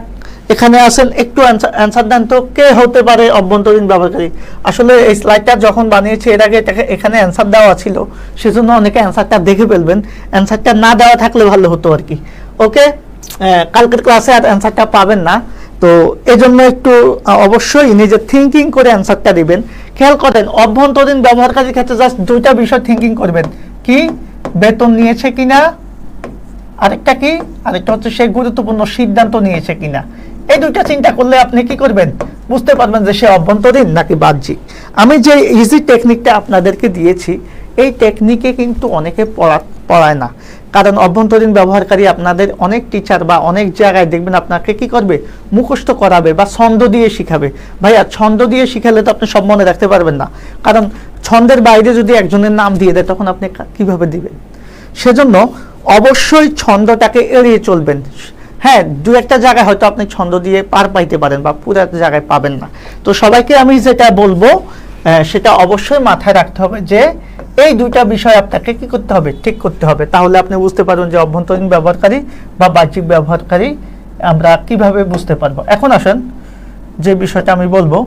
এখানে আছেন একটু অ্যান্সার দেন তো, কে হতে পারে অভ্যন্তরীণ ব্যবহারকারী? আসলে এই স্লাইডটা যখন বানিয়েছি এর আগে এখানে অ্যান্সার দেওয়া ছিল, সেজন্য অনেকে অ্যান্সারটা দেখে ফেলবেন, অ্যান্সারটা না দেওয়া থাকলে ভালো হতো আর কি। ওকে, কালকের ক্লাসে আর অ্যান্সারটা পাবেন না, তো এজন্য একটু অবশ্যই নিজে থিঙ্কিং করে অ্যান্সারটা দিবেন। খেয়াল করেন, অভ্যন্তরীণ ব্যবহারকারীর ক্ষেত্রে জাস্ট 2টা বিষয় থিঙ্কিং করবেন, কি বেতন নিয়েছে কিনা, আরেকটা কি, আরেকটা হচ্ছে সে গুরুত্বপূর্ণ সিদ্ধান্ত নিয়েছে কিনা। এই 2টা চিন্তা করলে আপনি কি করবেন, বুঝতে পারবেন যে সে অভ্যন্তরীণ নাকি বাহ্যিক। আমি যে ইজি টেকনিকটা আপনাদেরকে দিয়েছি, এই টেকনিকে কিন্তু অনেকে পড়ায় না, কারণ অভ্যন্তরীণ ব্যবহারকারী আপনাদের অনেক টিচার বা অনেক জায়গায় দেখবেন আপনাকে কি করবে, মুখস্থ করাবে বা ছন্দ দিয়ে শিখাবে। ভাইয়া, ছন্দ দিয়ে শিখালে তো আপনি সব মনে রাখতে পারবেন না, কারণ ছন্দের বাইরে যদি একজনের নাম দিয়ে দেয় তখন আপনি কিভাবে দিবেন। সেজন্য অবশ্যই ছন্দটাকে এড়িয়ে চলবেন। হ্যাঁ, 2-একটা জায়গায় হয়তো আপনি ছন্দ দিয়ে পার পাইতে পারেন বা পুরো জায়গায় পাবেন না। তো সবাইকে আমি যেটা বলবো সেটা অবশ্যই মাথায় রাখতে হবে যে এই 2টা বিষয় আপনাকে কি করতে হবে, ঠিক করতে হবে, তাহলে আপনি বুঝতে পারবেন যে অভ্যন্তরীণ ব্যবহারকারী বা বাহ্যিক ব্যবহারকারী আমরা কিভাবে বুঝতে পারবো। এখন আসেন যে বিষয়টা আমি বলবো,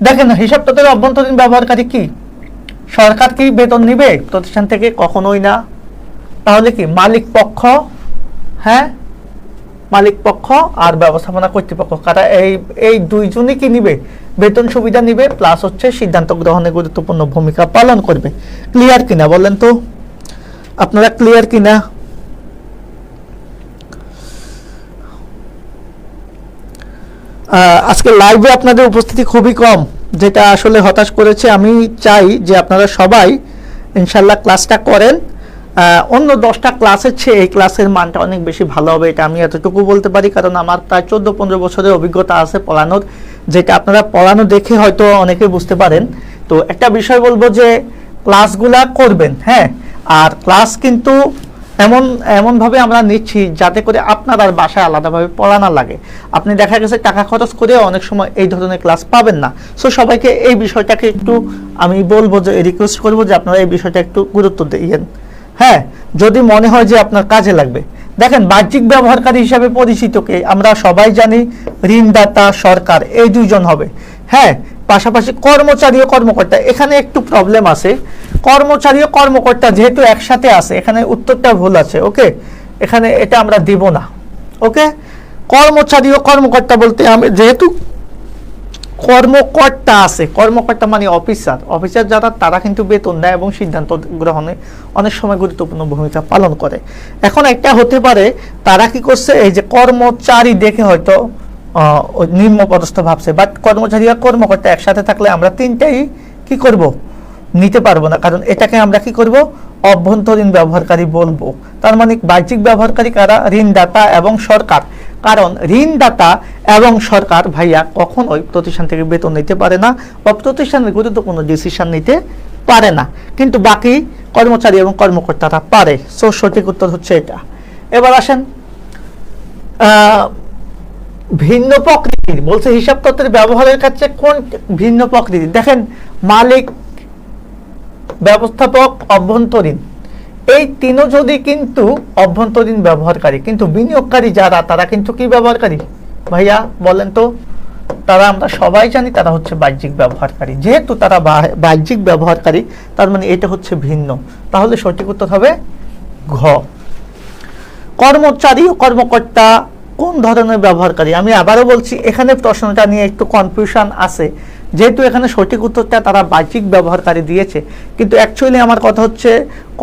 দেখেন হিসাব তথ্যের অভ্যন্তরীণ ব্যবহারকারী কি? সরকার কি বেতন নিবে প্রতিষ্ঠান থেকে? কখনোই না। তাহলে কি মালিক পক্ষ, হ্যাঁ, মালিক পক্ষ আর ব্যবস্থাপনা কর্তৃপক্ষ, কারা এই 2জনই কি নিবে, বেতন সুবিধা নিবে, প্লাস হচ্ছে সিদ্ধান্ত গ্রহণে গুরুত্বপূর্ণ ভূমিকা পালন করবে। ক্লিয়ার কিনা বলেন তো, আপনারা ক্লিয়ার কিনা? আজকে লাইভে আপনাদের উপস্থিতি খুবই কম, যেটা আসলে হতাশ করেছে। আমি চাই যে আপনারা সবাই ইনশাল্লাহ ক্লাসটা করেন। অন্য 10টা ক্লাসের চেয়ে এই ক্লাসের মানটা অনেক বেশি ভালো হবে, এটা আমি এতটুকু বলতে পারি, কারণ আমার প্রায় 14-15 বছরের অভিজ্ঞতা আছে পড়ানোর, যেটা আপনারা পড়ানো দেখে হয়তো অনেকে বুঝতে পারেন। তো একটা বিষয় বলবো যে ক্লাসগুলা করবেন, হ্যাঁ, আর ক্লাস কিন্তু এমনভাবে আমরা নিচ্ছি যাতে করে আপনার আর বাসায় আলাদাভাবে পড়া না লাগে। আপনি দেখা গেছে টাকা খরচ করে অনেক সময় এই ধরনের ক্লাস পাবেন না। সো সবাইকে এই বিষয়টাকে একটু আমি বলবো, যে রিকোয়েস্ট করবো যে আপনারা এই বিষয়টা একটু গুরুত্ব দিয়েন, হ্যাঁ, যদি মনে হয় যে আপনার কাজে লাগবে। দেখেন, বাহ্যিক ব্যবহারকারী হিসাবে পরিচিত কে আমরা সবাই জানি, ঋণদাতা সরকার, এই দুইজন হবে। হ্যাঁ, পাশাপাশি কর্মচারী ও কর্মকর্তা, এখানে একটু প্রবলেম আছে। কর্মচারী ও কর্মকর্তা যেহেতু একসাথে আছে, এখানে উত্তরটা ভুল আছে। ওকে, এখানে এটা আমরা দিব না। ওকে, কর্মচারী ও কর্মকর্তা বলতে আমি যেহেতু কর্মকর্তা আছে, কর্মকর্তা মানে অফিসার যারা, তারা কিন্তু বেতন দেয় এবং সিদ্ধান্ত গ্রহণে অনেক সময় গুরুত্বপূর্ণ ভূমিকা পালন করে। এখন একটা হতে পারে তারা কি করছে, এই যে কর্মচারী দেখে হয়তো নিম্ন পদস্থ ভাবছে, বাট কর্মচারী আর কর্মকর্তা একসাথে থাকলে আমরা তিনটাই কি করব, নিতে পারবো না, কারণ এটাকে আমরা কি করব, অভ্যন্তরীণ ব্যবহারকারী বলবো। তার মানে বাহ্যিক ব্যবহারকারী কারা, ঋণদাতা এবং সরকার। কারণ ঋণদাতা এবং সরকার ভাইয়া কখনোই প্রতিষ্ঠান থেকে বেতন নিতে পারে না বা প্রতিষ্ঠানের গুরুত্বপূর্ণ ডিসিশন নিতে পারে না, কিন্তু বাকি কর্মচারী এবং কর্মকর্তারা পারে। সো সঠিক উত্তর হচ্ছে এটা। এবার আসেন, ভিন্ন প্রকৃতির বলছে, হিসাব তত্ত্বের ব্যবহারের ক্ষেত্রে কোন ভিন্ন প্রকৃতি? দেখেন, মালিক, ব্যবস্থাপক, অভ্যন্তরীণ, এই তিনও যদি কিন্তু অভ্যন্তরীণ ব্যবহারকারী, কিন্তু বিনিয়োগকারী যারা, তারা কিন্তু কি ব্যবহারকারী ভাইয়া বলেন তো? তারা আমরা সবাই জানি তারা হচ্ছে বাহ্যিক ব্যবহারকারী। যেহেতু তারা বাহ্যিক ব্যবহারকারী, তার মানে এটা হচ্ছে ভিন্ন। তাহলে সঠিক উত্তর হবে ঘ। কর্মচারী ও কর্মকর্তা কোন ধরনের ব্যবহারকারী? আমি আবারও বলছি, এখানে প্রশ্নটা নিয়ে একটু কনফিউশন আছে, যেহেতু এখানে সঠিক উত্তরটা তারা বাহ্যিক ব্যবহারকারী দিয়েছে, কিন্তু অ্যাকচুয়ালি আমার কথা হচ্ছে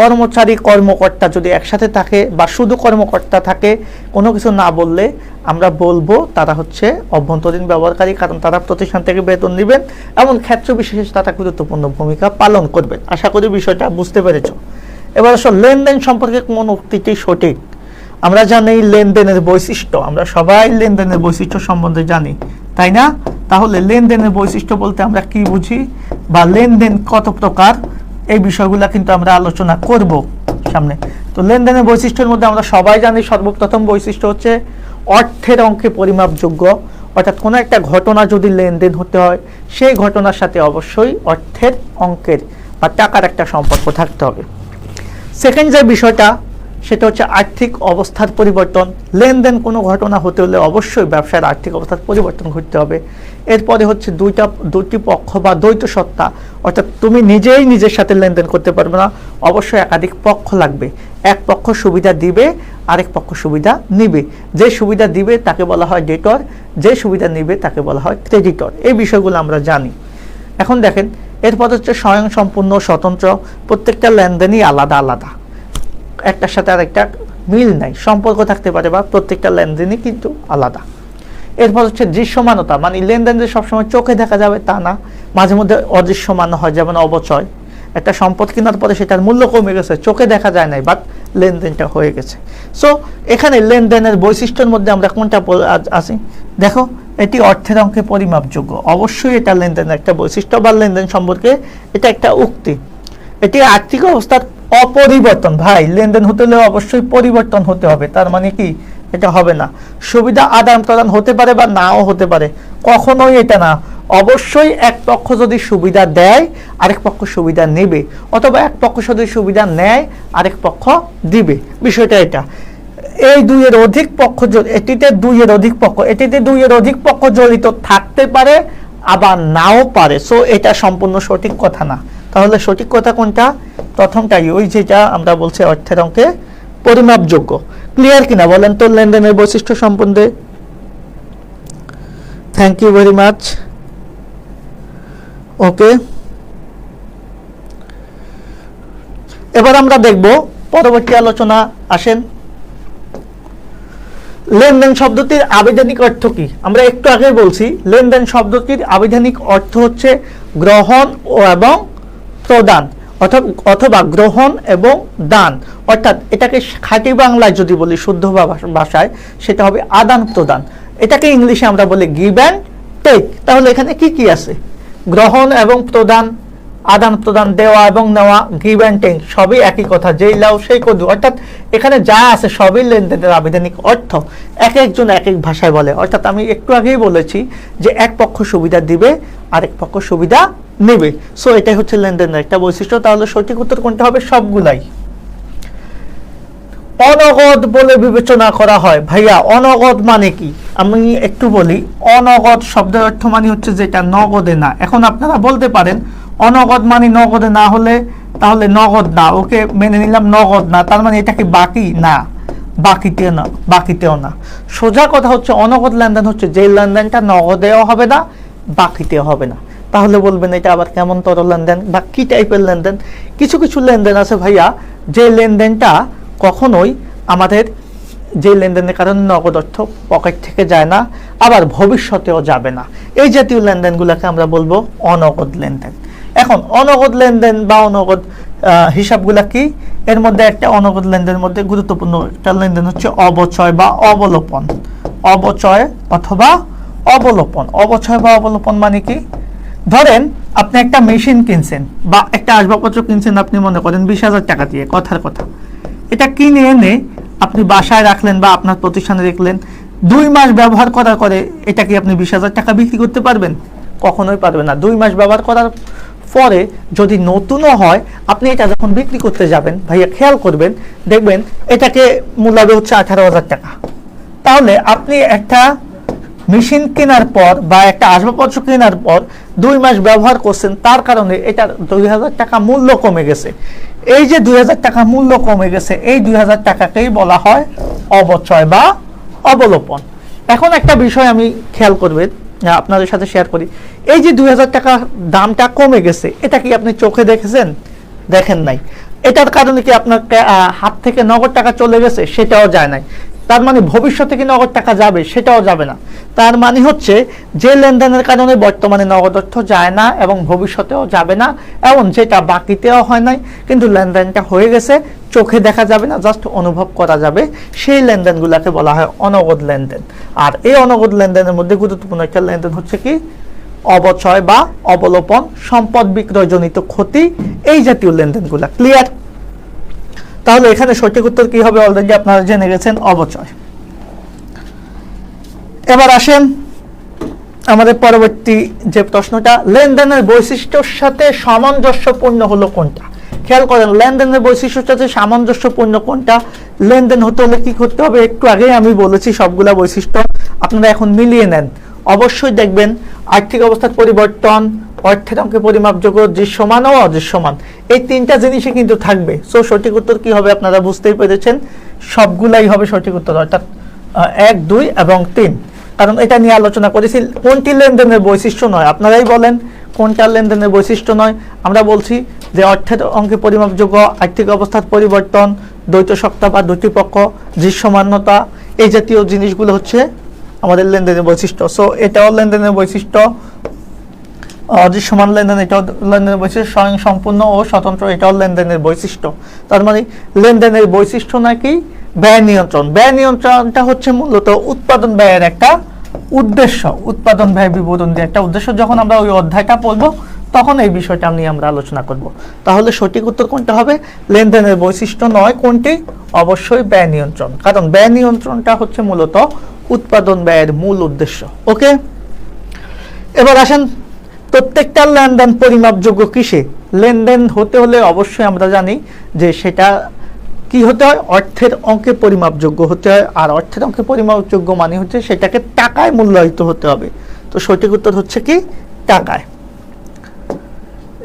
কর্মচারী কর্মকর্তা যদি একসাথে থাকে বা শুধু কর্মকর্তা থাকে, কোনো কিছু না বললে আমরা বলবো তারা হচ্ছে অভ্যন্তরীণ ব্যবহারকারী, কারণ তারা প্রতিষ্ঠান থেকে বেতন নেবেন এবং ক্ষেত্র বিশেষে তারা গুরুত্বপূর্ণ ভূমিকা পালন করবেন। আশা করি বিষয়টা বুঝতে পেরেছ। এবার আসলে লেনদেন সম্পর্কে কোন উক্তিটি সঠিক? আমরা জানি লেনদেনের বৈশিষ্ট্য, আমরা সবাই লেনদেনের বৈশিষ্ট্য সম্বন্ধে জানি, তাই না? তাহলে লেনদেনের বৈশিষ্ট্য বলতে আমরা কি বুঝি বা লেনদেন কত প্রকার, এই বিষয়গুলো কিন্তু আমরা আলোচনা করব সামনে। তো লেনদেনের বৈশিষ্ট্যের মধ্যে আমরা সবাই জানি সর্বপ্রথম বৈশিষ্ট্য হচ্ছে অর্থের অঙ্কে পরিমাপযোগ্য, অর্থাৎ কোনো একটা ঘটনা যদি লেনদেন হতে হয়, সেই ঘটনার সাথে অবশ্যই অর্থের অঙ্কের বা টাকার একটা সম্পর্ক থাকতে হবে। সেকেন্ড যে বিষয়টা, সেটা হচ্ছে আর্থিক অবস্থার পরিবর্তন। লেনদেন কোনো ঘটনা হতে হলে অবশ্যই ব্যবসার আর্থিক অবস্থার পরিবর্তন ঘটতে হবে। এরপরে হচ্ছে দুটি পক্ষ বা দ্বৈত সত্তা, অর্থাৎ তুমি নিজেই নিজের সাথে লেনদেন করতে পারবে না, অবশ্যই একাধিক পক্ষ লাগবে। এক পক্ষ সুবিধা দিবে, আরেক পক্ষ সুবিধা নিবে। যে সুবিধা দিবে তাকে বলা হয় ডেটর, যে সুবিধা নিবে তাকে বলা হয় ক্রেডিটর। এই বিষয়গুলো আমরা জানি। এখন দেখেন, এরপর হচ্ছে স্বয়ংসম্পূর্ণ, স্বতন্ত্র। প্রত্যেকটা লেনদেনই আলাদা আলাদা, একটার সাথে আরেকটা মিল নাই, সম্পর্ক থাকতে পারে বা প্রত্যেকটা লেনদেনই কিন্তু আলাদা। এরপর হচ্ছে দৃশ্যমানতা, মানে লেনদেন যে সবসময় চোখে দেখা যাবে তা না, মাঝে মধ্যে অদৃশ্যমান হয়, যেমন অবচয়। একটা সম্পদ কেনার পরে সেটার মূল্য কমে গেছে, চোখে দেখা যায় নাই, বাট লেনদেনটা হয়ে গেছে। সো এখানে লেনদেনের বৈশিষ্ট্যের মধ্যে আমরা কোনটা আছি? দেখো, এটি অর্থের অঙ্কে পরিমাপযোগ্য, অবশ্যই এটা লেনদেনের একটা বৈশিষ্ট্য বা লেনদেন সম্পর্কে এটা একটা উক্তি। এটি আর্থিক অবস্থার অপরিবর্তন। ভাই, লেনদেন হতে হলে অবশ্যই পরিবর্তন হতে হবে, তার মানে কি এটা হবে না। সুবিধা আদান প্রদান হতে পারে বা নাও হতে পারে, কখনোই এটা না। অবশ্যই এক পক্ষ যদি সুবিধা দেয়, আরেক পক্ষ সুবিধা নেবে, অথবা এক পক্ষ যদি সুবিধা নেয়, আরেক পক্ষ দিবে। বিষয়টা এটা। এই দুইয়ের অধিক পক্ষ, এটিতে দুইয়ের অধিক পক্ষ জড়িত থাকতে পারে, আবার নাও পারে। সো এটা সম্পূর্ণ সঠিক কথা না। তাহলে সঠিক কথা কোনটা? প্রথমটাই, ওই যেটা আমরা বলছি অর্থের অঙ্কে পরিমাপযোগ্য। ক্লিয়ার কিনা বলেন তো লেনদেনের বৈশিষ্ট্য সম্বন্ধে? Thank you very much. Okay, এবার আমরা দেখব পরবর্তী আলোচনা। আসেন, লেনদেন শব্দটির আবিধানিক অর্থ কি? আমরা একটু আগে বলছি, লেনদেন শব্দটির আবিধানিক অর্থ হচ্ছে গ্রহণ এবং প্রদান, অথবা গ্রহণ এবং দান। অর্থাৎ এটাকে খাঁটি বাংলায় যদি বলি, শুদ্ধ ভাষায়, সেটা হবে আদান প্রদান। এটাকে ইংলিশে আমরা বলি গিভ অ্যান্ড টেক। তাহলে এখানে কি কি আছে? গ্রহণ এবং প্রদান, আদান প্রদান, দেওয়া এবং নেওয়া, গিভ অ্যান্ড টেক, সবই একই কথা, যেই লাও সেই কদু। অর্থাৎ এখানে যা আছে সবই লেনদেনের আবেদনিক অর্থ, এক একজন এক এক ভাষায় বলে। অর্থাৎ আমি একটু আগেই বলেছি যে এক পক্ষ সুবিধা দিবে আরেক পক্ষ সুবিধা নেবে। সো এটাই হচ্ছে লেনদেনের একটা বৈশিষ্ট্য। তাহলে সঠিক উত্তর কোনটা হবে? সবগুলাই। অনগদ বলে বিবেচনা করা হয়। ভাইয়া অনগদ মানে কি আমি একটু বলি। অনগদ শব্দের অর্থ মানে হচ্ছে যেটা নগদে না। এখন আপনারা বলতে পারেন অনগদ মানে নগদে না হলে তাহলে নগদ না, ওকে মেনে নিলাম নগদ না, তার মানে এটা কি বাকি? না, বাকিতেও না। সোজা কথা হচ্ছে অনগদ লেনদেন হচ্ছে যে লেনদেনটা নগদেও হবে না, বাকিতেও হবে না। তাহলে বলবেন এটা আবার কেমন তর লেনদেন বা কি টাইপের লেনদেন? কিছু কিছু লেনদেন আছে ভাইয়া, যে লেনদেনটা কখনোই আমাদের, যে লেনদেনের কারণে নগদ অর্থ পকেট থেকে যায় না, আবার ভবিষ্যতেও যাবে না। এই জাতীয় লেনদেনগুলোকে আমরা বলবো অনগদ লেনদেন। এখন অনগদ লেনদেন বা অনগদ হিসাবগুলা কি? এর মধ্যে একটা অনগদ লেনদেনের মধ্যে গুরুত্বপূর্ণ একটা লেনদেন হচ্ছে অবচয় বা অবলোপন। অবচয় অথবা অবলোপন। অবচয় বা অবলোপন মানে কি? ধরেন আপনি একটা মেশিন কিনছেন বা একটা আসবাবপত্র কিনছেন, আপনি মনে করেন 20,000 টাকা দিয়ে, কথার কথা। এটা কিনে এনে আপনি বাসায় রাখলেন বা আপনার প্রতিষ্ঠানে রাখলেন, 2 মাস ব্যবহার করার পরে এটা কি আপনি 20,000 টাকা বিক্রি করতে পারবেন? কখনোই পারবেন না। 2 মাস ব্যবহার করার পরে যদি নতুনও হয়, আপনি এটা যখন বিক্রি করতে যাবেন ভাইয়া খেয়াল করবেন, দেখবেন এটাকে মূল্য হচ্ছে 18,000 টাকা। তাহলে আপনি একটা মেশিন কেনার পর বা একটা আসবাবপত্র কেনার পর 2 মাস ব্যবহার করছেন, তার কারণে এটার 2,000 টাকা মূল্য কমে গেছে। এই যে 2,000 টাকা মূল্য কমে গেছে, এই 2,000 টাকাকেই বলা হয় অবচয় বা অবলোপন। এখন একটা বিষয় আমি খেয়াল করবেন, আপনাদের সাথে শেয়ার করি। এই যে 2,000 টাকা দামটা কমে গেছে, এটা কি আপনি চোখে দেখেছেন? দেখেন নাই। এটার কারণে কি আপনার হাত থেকে নগদ টাকা চলে গেছে? সেটাও যায় নাই। তার মানে ভবিষ্যতে কি নগদ টাকা যাবে? সেটাও যাবে না। তার মানে হচ্ছে যে লেনদেনের কারণে বর্তমানে নগদ অর্থ যায় না এবং ভবিষ্যতেও যাবে না, এবং যেটা বাকিতেও হয় নাই কিন্তু লেনদেনটা হয়ে গেছে, চোখে দেখা যাবে না, জাস্ট অনুভব করা যাবে, সেই লেনদেনগুলোকে বলা হয় অনগদ লেনদেন। আর এই অনগদ লেনদেনের মধ্যে গুরুত্বপূর্ণ একটা লেনদেন হচ্ছে কি? অবচয় বা অবলোপন, সম্পদ বিক্রয়জনিত ক্ষতি, এই জাতীয় লেনদেনগুলো। ক্লিয়ার? তাহলে এখানে সঠিক উত্তর কি হবে? অলরেডি আপনারা জেনে গেছেন, অবচয়। এবার আসেন আমাদের পরবর্তী যে প্রশ্নটা, লেনদেনের বৈশিষ্ট্যের সাথে সামঞ্জস্যপূর্ণ হলো কোনটা? খেয়াল করেন, লেনদেনের বৈশিষ্ট্যের সাথে সামঞ্জস্যপূর্ণ কোনটা? লেনদেন হতে হলে কি করতে হবে? একটু আগেই আমি বলেছি সবগুলা বৈশিষ্ট্য, আপনারা এখন মিলিয়ে নেন। অবশ্যই দেখবেন আর্থিক অবস্থার পরিবর্তন, অর্থের অঙ্কে পরিমাপযোগ্য, দৃশ্যমান ও অদৃশ্যমান, এই 3টা জিনিসই কিন্তু থাকবে। সো সঠিক উত্তর কি হবে? আপনারা বুঝতেই পেরেছেন, সবগুলাই হবে সঠিক উত্তর, অর্থাৎ 1, 2 এবং 3। কারণ এটা নিয়ে আলোচনা করেছি। কোনটি লেনদেনের বৈশিষ্ট্য নয়? আপনারাই বলেন কোনটা লেনদেনের বৈশিষ্ট্য নয়? আমরা বলছি যে অর্থের অঙ্কে পরিমাপযোগ্য, আর্থিক অবস্থার পরিবর্তন, দ্বৈত সত্তা বা দুটি পক্ষ, দৃশ্যমানতা, এই জাতীয় জিনিসগুলো হচ্ছে আমাদের লেনদেনের বৈশিষ্ট্য। সো এটাও লেনদেনের বৈশিষ্ট্য। অদৃশ্যমান লেনদেন, এটাও লেনদেনের বৈশিষ্ট্য। স্বয়ং সম্পূর্ণ ও স্বতন্ত্র, এটাও লেনদেনের বৈশিষ্ট্য। তার মানে লেনদেনের বৈশিষ্ট্য নাকি ব্যয় নিয়ন্ত্রণ। ব্যয় নিয়ন্ত্রণটা হচ্ছে মূলত উৎপাদন ব্যয়ের একটা উদ্দেশ্য, উৎপাদন ব্যয় বিবরণ দিয়ে একটা উদ্দেশ্য। যখন আমরা ওই অধ্যায়টা পড়বো তখন এই বিষয়টা নিয়ে আমরা আলোচনা করব। তাহলে সঠিক উত্তর কোনটা হবে? লেনদেনের বৈশিষ্ট্য নয়, কোনটি? অবশ্যই ব্যয় নিয়ন্ত্রণ, কারণ ব্যয় নিয়ন্ত্রণটা হচ্ছে মূলত উৎপাদন ব্যয়ের মূল উদ্দেশ্য। ওকে, এবার আসেন, প্রত্যেকটা লেনদেন পরিমাপযোগ্য কিসে? লেনদেন হতে হলে অবশ্যই আমরা জানি যে সেটা কি হতে হয়? অর্থের অঙ্কে পরিমাপযোগ্য হতে হয়। আর অর্থের অঙ্কে পরিমাপযোগ্য মানে হচ্ছে সেটাকে টাকায় মূল্যায়িত হতে হবে। তো সঠিক উত্তর হচ্ছে কি? টাকায়।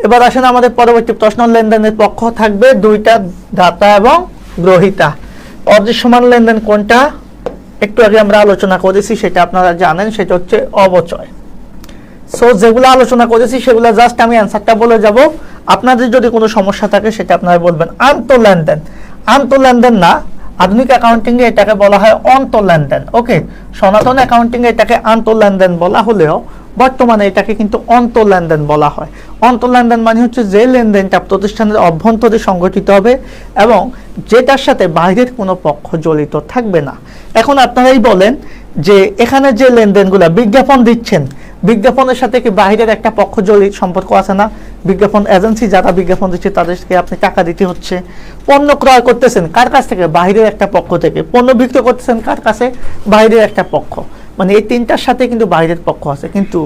এবার আসেন আমাদের পরবর্তী প্রশ্ন, লেনদেনের পক্ষ থাকবে 2টা, দাতা এবং গ্রহীতা। অদৃশ্যমান লেনদেন কোনটা? একটু আগে আমরা আলোচনা করেছি, সেটা আপনারা জানেন, সেটা হচ্ছে অবচয়। সো যেগুলো আলোচনা করেছি সেগুলো জাস্ট আমি অ্যান্সারটা বলে যাব। আপনাদের যদি কোনো সমস্যা থাকে সেটা আপনারা বলবেন। আন্তঃলেনদেন, আন্তঃলেনদেন না, আধুনিক অ্যাকাউন্টিং এ এটাকে বলা হয় অন্তঃলেনদেন। ওকে, সনাতন অ্যাকাউন্টিং এ এটাকে আন্তঃলেনদেন বলা হলেও বর্তমানে এটাকে কিন্তু অন্তঃলেনদেন বলা হয়। অন্তঃলেনদেন মানে হচ্ছে যে লেনদেনটা প্রতিষ্ঠানের অভ্যন্তরে সংগঠিত হবে এবং যেটার সাথে বাইরের কোনো পক্ষ জড়িত থাকবে না। এখন আপনারাই বলেন যে এখানে যে লেনদেনগুলো বিজ্ঞাপন দিচ্ছেন, বিজ্ঞাপনের সাথে কি বাইরের একটা পক্ষ জড়িত সম্পর্ক আছে না? বিজ্ঞাপন এজেন্সি যারা বিজ্ঞাপন দিচ্ছে তাদেরকে আপনি টাকা দিতে হচ্ছে। পণ্য ক্রয় করতেছেন কার কাছ থেকে? বাইরের একটা পক্ষ থেকে। পণ্য বিক্রি করতেছেন কার কাছে? বাইরের একটা পক্ষ। মানে এই তিনটার সাথে কিন্তু বাইরের পক্ষ আছে, কিন্তু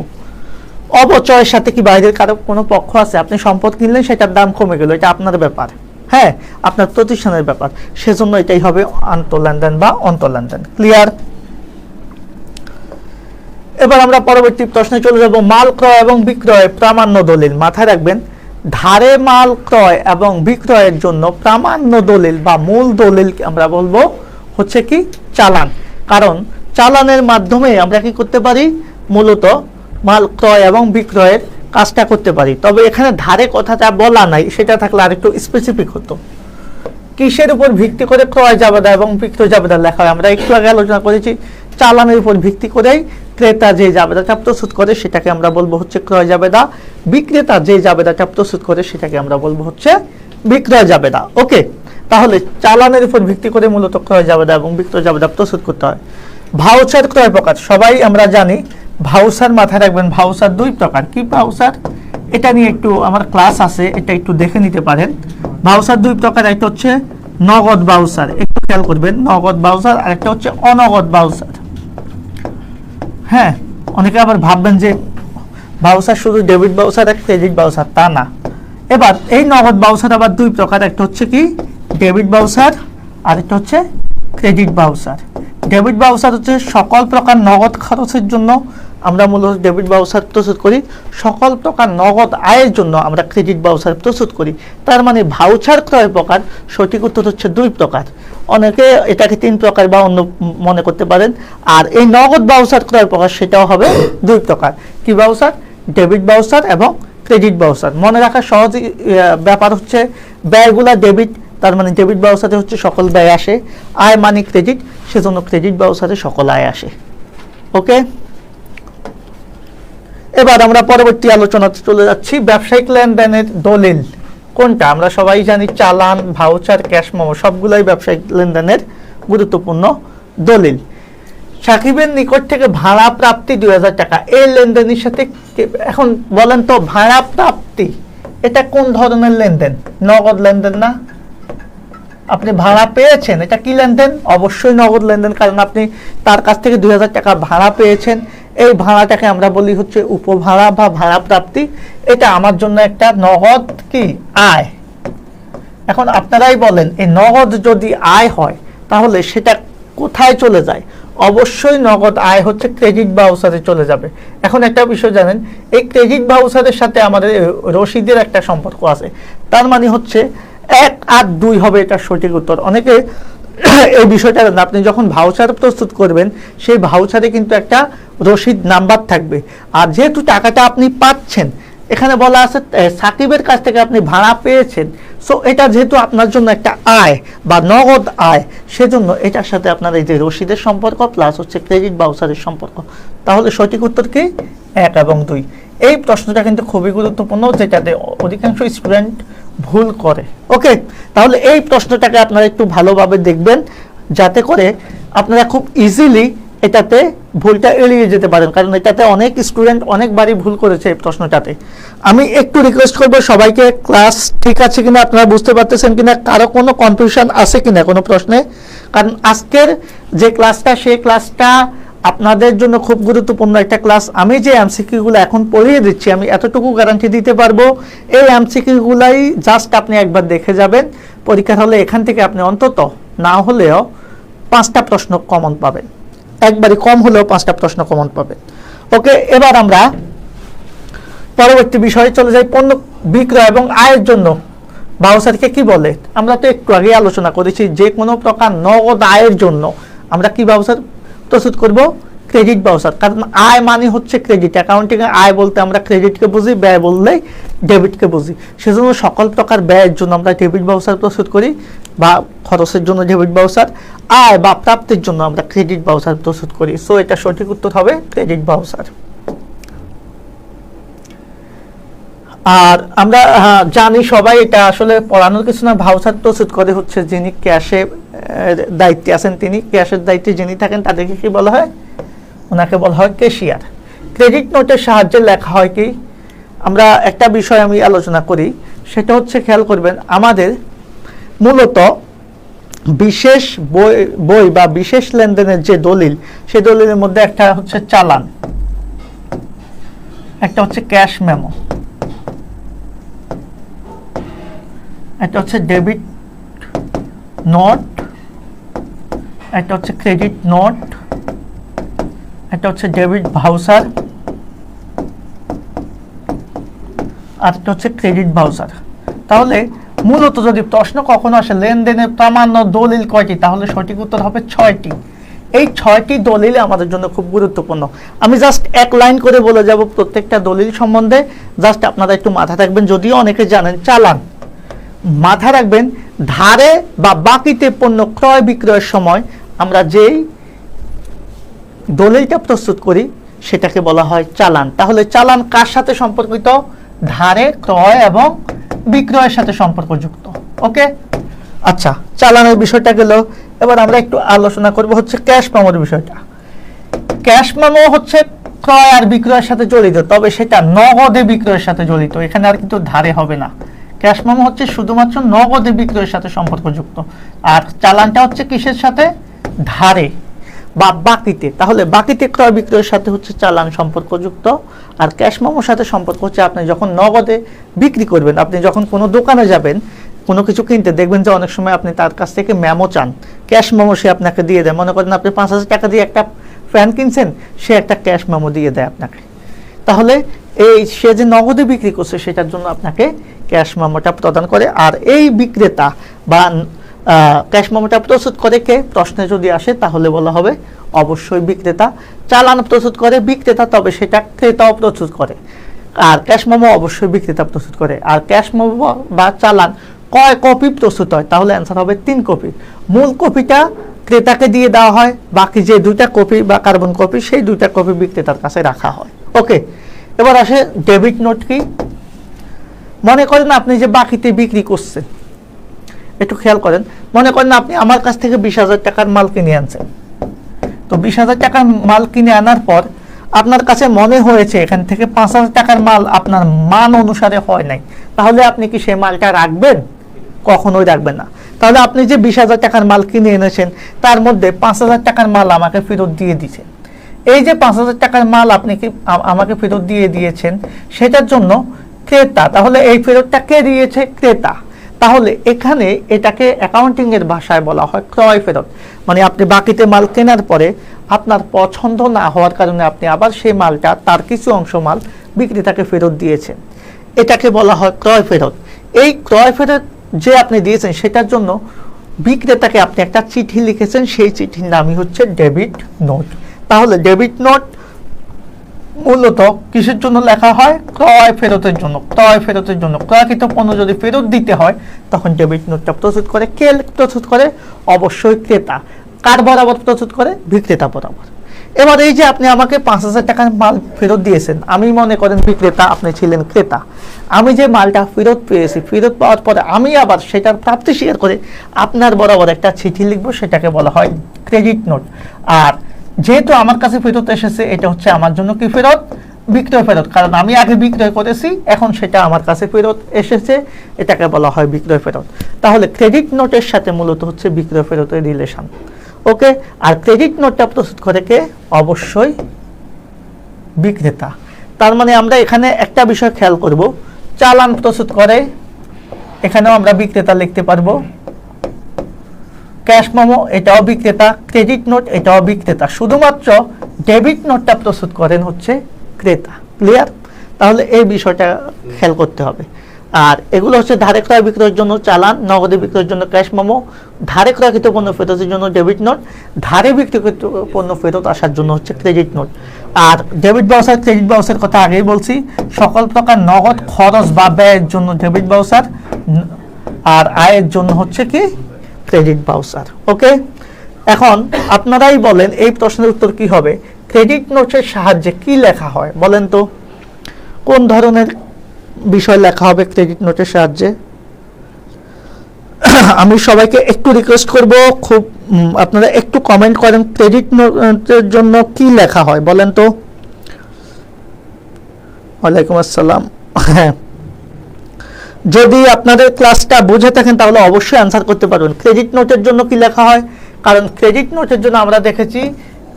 অবচয়ের সাথে কি বাইরের কারো কোনো পক্ষ আছে? আপনি সম্পদ কিনলেন, সেটার দাম কমে গেল, এটা আপনার ব্যাপার, হ্যাঁ, আপনার প্রতিষ্ঠানের ব্যাপার, সেজন্য এটাই হবে আন্তঃলেনদেন বা অন্তর্লেনদেন। ক্লিয়ার? এবার আমরা পরবর্তী প্রশ্নে চলে যাব। মাল ক্রয় এবং বিক্রয় প্রামাণ্য দলিল। মাথায় রাখবেন, ধারে মাল ক্রয় এবং বিক্রয়ের জন্য প্রামাণ্য দলিল বা মূল দলিল আমরা বলবো হচ্ছে কি? চালান। কারণ চালানের মাধ্যমে আমরা কি করতে পারি? মূলত মাল ক্রয় এবং বিক্রয়ের কাজটা করতে পারি। তবে এখানে ধারে কথাটা বলা নাই, সেটা থাকলে আরেকটু স্পেসিফিক হতো। কিসের উপর ভিত্তি করে ক্রয় জাবেদা এবং বিক্রয় জাবেদা লেখা হয়? আমরা একটু আগে আলোচনা করেছি, চালানের উপর ভিত্তি করেই ক্রেতা যে জাবেদাটা প্রস্তুত করে সেটাকে আমরা বলবো হচ্ছে ক্রয় জাবেদা। বিক্রেতা যে জাবেদাটা প্রস্তুত করে সেটাকে আমরা বলবো হচ্ছে বিক্রয় জাবেদা। ওকে, তাহলে চালানের উপর ভিত্তি করে মূলত ক্রয় জাবেদা এবং বিক্রয় জাবেদা প্রস্তুত করতে হয়। ভাউচার ক্রয় প্রকার সবাই আমরা জানি। ভাউচার মাথায় রাখবেন, ভাউচার দুই প্রকার। কি ভাউচার? এটা নিয়ে একটু আমার ক্লাস আছে, এটা একটু দেখে নিতে পারেন। ভাউচার দুই প্রকার, একটা হচ্ছে নগদ ভাউচার, একটু খেয়াল করবেন, নগদ ভাউচার, আর একটা হচ্ছে অনগদ ভাউচার। হ্যাঁ, অনেকে আবার ভাববেন যে ভাউচার শুধু ডেবিট ভাউচার আর ক্রেডিট ভাউচার, তা না। এবার এই নগদ ভাউচার আবার দুই প্রকার, একটা হচ্ছে কি? ডেবিট ভাউচার, আর একটা হচ্ছে ক্রেডিট ভাউচার। ডেবিট ভাউচার হচ্ছে সকল প্রকার নগদ খরচের জন্য আমরা মূলত ডেবিট ভাউচার প্রস্তুত করি, সকল প্রকার নগদ আয়ের জন্য আমরা ক্রেডিট ভাউচার প্রস্তুত করি। তার মানে ভাউচার ক্রয় প্রকার সঠিক উত্তর হচ্ছে দুই প্রকার। অনেকে এটাকে তিন প্রকার বা অন্য মনে করতে পারেন। আর এই নগদ ভাউচার ক্রয় প্রকার সেটাও হবে দুই প্রকার। কি ভাউচার? ডেবিট ভাউচার এবং ক্রেডিট ভাউচার। মনে রাখার সহজ ব্যাপার হচ্ছে ব্যয়গুলা ডেবিট, তার মানে ডেবিট ভাউচারে হচ্ছে সকল ব্যয় আসে, আয় মানে ক্রেডিট, সেজন্য ক্রেডিট ভাউচারে সকল আয় আসে। ওকে, এবার আমরা পরবর্তী আলোচনাতে চলে যাচ্ছি। ব্যবসায়িক লেনদেনের দলিল কোনটা? আমরা সবাই জানি চালান, ভাউচার, ক্যাশ মেমো সবগুলাই ব্যবসায়িক লেনদেনের গুরুত্বপূর্ণ দলিল। সাকিবের নিকট থেকে ভাড়া প্রাপ্তি 2000 টাকা, এই লেনদেনের সাথে এখন বলেন তো ভাড়া প্রাপ্তি এটা কোন ধরনের লেনদেন? নগদ লেনদেন না? আপনি ভাড়া পেয়েছেন, এটা কি লেনদেন? অবশ্যই নগদ লেনদেন, কারণ আপনি তার কাছ থেকে 2000 টাকা ভাড়া পেয়েছেন। এই ভাড়াটাকে আমরা বলি হচ্ছে উপভাড়া বা ভাড়া প্রাপ্তি। এটা আমার জন্য একটা নগদ কি? আয়। এখন আপনারাই বলেন, এই নগদ যদি আয় হয় তাহলে সেটা কোথায় চলে যায়? অবশ্যই নগদ আয় হচ্ছে ক্রেডিট ভাউচারে চলে যাবে। এখন একটা বিষয় জানেন, এই ক্রেডিট ভাউচারের সাথে আমাদের রসিদের একটা সম্পর্ক আছে। তার মানে হচ্ছে 1 আর 2 হবে এটা সঠিক উত্তর। অনেকে এই বিষয়টা, আপনি যখন ভাউচার প্রস্তুত করবেন সেই ভাউচারে কিন্তু একটা রসিদ নাম্বার থাকবে। আর যেহেতু টাকাটা আপনি পাচ্ছেন, এখানে বলা আছে সাকিবের কাছ থেকে আপনি ভাড়া পেয়েছেন, সো এটা যেহেতু আপনার জন্য একটা আয় বা নগদ আয়, সেজন্য এটার সাথে আপনার এই যে রসিদের সম্পর্ক প্লাস হচ্ছে ক্রেডিট ভাউচারের সম্পর্ক। তাহলে সঠিক উত্তর কি? 1 এবং 2। এই প্রশ্নটা কিন্তু খুবই গুরুত্বপূর্ণ, যেটাতে অধিকাংশ স্টুডেন্ট ভুল করে। ওকে, তাহলে এই প্রশ্নটাকে আপনারা একটু ভালোভাবে দেখবেন, যাতে করে আপনারা খুব ইজিলি এটাতে ভুলটা এড়িয়ে যেতে পারেন, কারণ এটাতে অনেক স্টুডেন্ট অনেকবারই ভুল করেছে এই প্রশ্নটাতে। আমি একটু রিকোয়েস্ট করবো সবাইকে, ক্লাস ঠিক আছে কিনা, আপনারা বুঝতে পারতেছেন কিনা, কারো কোনো কনফিউশন আছে কিনা কোনো প্রশ্নে? কারণ আজকের যে ক্লাসটা, সেই ক্লাসটা আপনাদের জন্য খুব গুরুত্বপূর্ণ একটা ক্লাস। আমি যে এমসিকিউগুলো এখন পড়িয়ে দিচ্ছি, আমি এতটুকু গ্যারান্টি দিতে পারবো, এই এমসিকিউগুলাই জাস্ট আপনি একবার দেখে যাবেন পরীক্ষার হলে, এখান থেকে আপনি অন্তত না হলেও 5টা প্রশ্ন কমন পাবেন, একবারই কম হলেও 5টা প্রশ্ন কমন পাবেন। ওকে, এবার আমরা পরবর্তী বিষয়ে চলে যাই। পণ্য বিক্রয় এবং আয়ের জন্য ভাউচারকে কি বলে? আমরা তো একটু আগে আলোচনা করেছি, যে কোনো প্রকার নগদ আয়ের জন্য আমরা কি ভাউচার প্রস্তুত করব? Credit voucher. কারণ আয় মানে হচ্ছে ক্রেডিট। অ্যাকাউন্টিং এ আয় বলতে আমরা ক্রেডিটকে বুঝি, ব্যয় বললেই ডেবিটকে বুঝি। সেজন্য সকল প্রকার ব্যয়ের জন্য আমরা ডেবিট ভাউচার প্রস্তুত করি, বা খরচের জন্য ডেবিট ভাউচার, আয় বা প্রাপ্তির জন্য আমরা ক্রেডিট ভাউচার প্রস্তুত করি। সো এটা সঠিক উত্তর হবে ক্রেডিট ভাউচার। আর আমরা জানি সবাই, এটা আসলে পড়ানোর কিছু না, ভাউচার প্রস্তুত করে হচ্ছে যিনি ক্যাশে দায়িত্বে আছেন, তিনি ক্যাশের দায়িত্বে যিনি থাকেন তাদেরকে কি বলা হয়? ওনাকে বলা হয় ক্যাশিয়ার। ক্রেডিট নোটের সাহায্যে লেখা হয় কি? আমরা একটা বিষয় আমি আলোচনা করি, সেটা হচ্ছে খেয়াল করবেন আমাদের মূলত বিশেষ বই বা বিশেষ লেনদেনের যে দলিল, সেই দলিলের মধ্যে একটা হচ্ছে চালান, একটা হচ্ছে ক্যাশ মেমো, একটা হচ্ছে ডেবিট নোট, একটা হচ্ছে ক্রেডিট নোট, একটা হচ্ছে ডেবিট ভাউচার, আর একটা হচ্ছে ক্রেডিট ভাউচার। তাহলে মূলত যদি প্রশ্ন কখনো আসে লেনদেনের প্রামাণ্য দলিল কয়টি, তাহলে সঠিক উত্তর হবে 6টি। এই 6টি দলিল আমাদের জন্য খুব গুরুত্বপূর্ণ। আমি জাস্ট এক লাইন করে বলে যাব প্রত্যেকটা দলিল সম্বন্ধে, জাস্ট আপনারা একটু মাথা রাখবেন। যদিও অনেকে জানেন চালান, মাথা রাখবেন ধারে বা বাকিতে পণ্য ক্রয় বিক্রয়ের সময় আমরা যেই দলিলটা প্রস্তুত করি সেটাকে বলা হয় চালান। তাহলে চালান কার সাথে সম্পর্কিত? ধারে, ক্রয় এবং বিক্রয়ের সাথে সম্পর্কযুক্ত। ওকে, আচ্ছা, চালানের বিষয়টা গেল। এবার আমরা একটু আলোচনা করব হচ্ছে ক্যাশ মেমোর বিষয়টা। ক্যাশ মেমো হচ্ছে ক্রয় আর বিক্রয়ের সাথে জড়িত, তবে সেটা নগদে বিক্রয়ের সাথে জড়িত, এখানে আর কিন্তু ধারে হবে না। ক্যাশ মেমো হচ্ছে শুধুমাত্র নগদে বিক্রয়ের সাথে সম্পর্কযুক্ত, আর চালানটা হচ্ছে কিসের সাথে? ধারে বা বাকিতে। তাহলে বাকিতে ক্রয় বিক্রয়ের সাথে হচ্ছে চালান সম্পর্কযুক্ত, আর ক্যাশ মেমোর সাথে সম্পর্ক হচ্ছে আপনি যখন নগদে বিক্রি করবেন, আপনি যখন কোনো দোকানে যাবেন কোনো কিছু কিনতে, দেখবেন যে অনেক সময় আপনি তার কাছ থেকে মেমো চান, ক্যাশ মেমো সে আপনাকে দিয়ে দেয়। মনে করেন আপনি 5,000 টাকা দিয়ে একটা ফ্যান কিনছেন, সে একটা ক্যাশ মেমো দিয়ে দেয় আপনাকে। তাহলে এই সে যে নগদে বিক্রি করছে সেটার জন্য আপনাকে ক্যাশ মেমোটা প্রদান করে। আর এই বিক্রেতা বা ক্যাশ মেমোটা প্রস্তুত করে কে? প্রশ্নে যদি আসে তাহলে বলা হবে অবশ্যই বিক্রেতা। চালান প্রস্তুত করে বিক্রেতা, তবে সেটা ক্রেতাও প্রস্তুত করে। আর ক্যাশ মেমো অবশ্যই বিক্রেতা প্রস্তুত করে। আর ক্যাশ মেমো বা চালান কয় কপি প্রস্তুত হয়? তাহলে অ্যান্সার হবে 3 কপি। মূল কপিটা ক্রেতাকে দিয়ে দেওয়া হয়, বাকি যে 2টা কপি বা কার্বন কপি, সেই 2টা কপি বিক্রেতার কাছে রাখা হয়। ওকে, এবার আসে ডেবিট নোট কি। মনে করেন আপনি যে বাকিতে বিক্রি করছেন, একটু খেয়াল করেন, মনে করেন আপনি আমার কাছ থেকে 20,000 টাকার মাল কিনে আনছেন। তো 20,000 টাকার মাল কিনে আনার পর আপনার কাছে মনে হয়েছে এখান থেকে 5,000 টাকার মাল আপনার মান অনুসারে হয় নাই, তাহলে আপনি কি সেই মালটা রাখবেন? কখনোই রাখবেন না। তাহলে আপনি যে 20,000 টাকার মাল কিনে এনেছেন, তার মধ্যে 5,000 টাকার মাল আমাকে ফেরত দিয়ে দিয়েছেন। এই যে 5,000 টাকার মাল আপনি কি আমাকে ফেরত দিয়ে দিয়েছেন, সেটার জন্য ক্রেতা, তাহলে এই ফেরতটা কে দিয়েছে? ক্রেতা। তাহলে এখানে এটাকে অ্যাকাউন্টিং এর ভাষায় বলা হয় ক্রয় ফেরত। মানে আপনি বাকিতে মাল কেনার পরে আপনার পছন্দ না হওয়ার কারণে আপনি আবার সেই মালটা, তার কিছু অংশ মাল বিক্রেতাকে ফেরত দিয়েছেন, এটাকে বলা হয় ক্রয় ফেরত। এই ক্রয় ফেরত যে আপনি দিয়েছেন সেটার জন্য বিক্রেতাকে আপনি একটা চিঠি লিখেছেন, সেই চিঠির নামই হচ্ছে ডেবিট নোট। তাহলে ডেবিট নোট মূলত কিসের জন্য লেখা হয়? ক্রয় ফেরতের জন্য। ক্রয় ফেরতের জন্য, ক্রয়কৃত পণ্য যদি ফেরত দিতে হয় তখন ডেবিট নোটটা প্রস্তুত করে কে প্রস্তুত করে? অবশ্যই ক্রেতা। কার বরাবর প্রস্তুত করে? বিক্রেতা বরাবর। এবার এই যে আপনি আমাকে 5,000 টাকার মাল ফেরত দিয়েছেন, আমি মনে করেন বিক্রেতা, আপনি ছিলেন ক্রেতা। আমি যে মালটা ফেরত পেয়েছি, ফেরত পাওয়ার পরে আমি আবার সেটার প্রাপ্তি স্বীকার করে আপনার বরাবর একটা চিঠি লিখবো, সেটাকে বলা হয় ক্রেডিট নোট। আর যেহেতু আমার কাছে ফেরত এসেছে, এটা হচ্ছে আমার জন্য কি ফেরত? বিক্রয় ফেরত, কারণ আমি আগে বিক্রয় করেছি, এখন সেটা আমার কাছে ফেরত এসেছে, এটাকে বলা হয় বিক্রয় ফেরত। তাহলে ক্রেডিট নোটের সাথে মূলত হচ্ছে বিক্রয় ফেরতের রিলেশন। ওকে, আর ক্রেডিট নোটটা প্রস্তুত করে কে? অবশ্যই বিক্রেতা। তার মানে আমরা এখানে একটা বিষয় খেয়াল করব, চালান প্রস্তুত করে, এখানেও আমরা বিক্রেতা লিখতে পারবো। ক্যাশ মেমো এটাও বিক্রেতা, ক্রেডিট নোট এটাও বিক্রেতা, শুধুমাত্র ডেবিট নোটটা প্রস্তুত করেন হচ্ছে ক্রেতা। ক্লিয়ার? তাহলে এই বিষয়টা খেয়াল করতে হবে। আর এগুলো হচ্ছে ধারে ক্রয় বিক্রয়ের জন্য চালান, নগদে বিক্রয়ের জন্য ক্যাশ মেমো, ধারে ক্রয়কৃত পণ্য ফেরতের জন্য ডেবিট নোট, ধারে বিক্রিকৃত পণ্য ফেরত আসার জন্য হচ্ছে ক্রেডিট নোট। আর ডেবিট ভাউচার, ক্রেডিট ভাউচার কথা আগেই বলছি, সকল প্রকার নগদ খরচ বা ব্যয়ের জন্য ডেবিট ভাউচার, আর আয়ের জন্য হচ্ছে কি? Credit voucher. ওকে, এখন আপনারাই বলেন এই প্রশ্নের উত্তর কি হবে? ক্রেডিট নোটের সাহায্যে কি লেখা হয় বলেন তো? কোন ধরনের বিষয় লেখা হবে ক্রেডিট নোটের সাহায্যে? আমি সবাইকে একটু রিকোয়েস্ট করব, খুব আপনারা একটু কমেন্ট করেন, ক্রেডিট নোটের জন্য কি লেখা হয় বলেন তো? ওয়ালাইকুম আসসালাম। হ্যাঁ, যদি আপনাদের ক্লাসটা বুঝে থাকেন তাহলে অবশ্যই অ্যান্সার করতে পারবেন। ক্রেডিট নোটের জন্য কি লেখা হয়? কারণ ক্রেডিট নোটের জন্য আমরা দেখেছি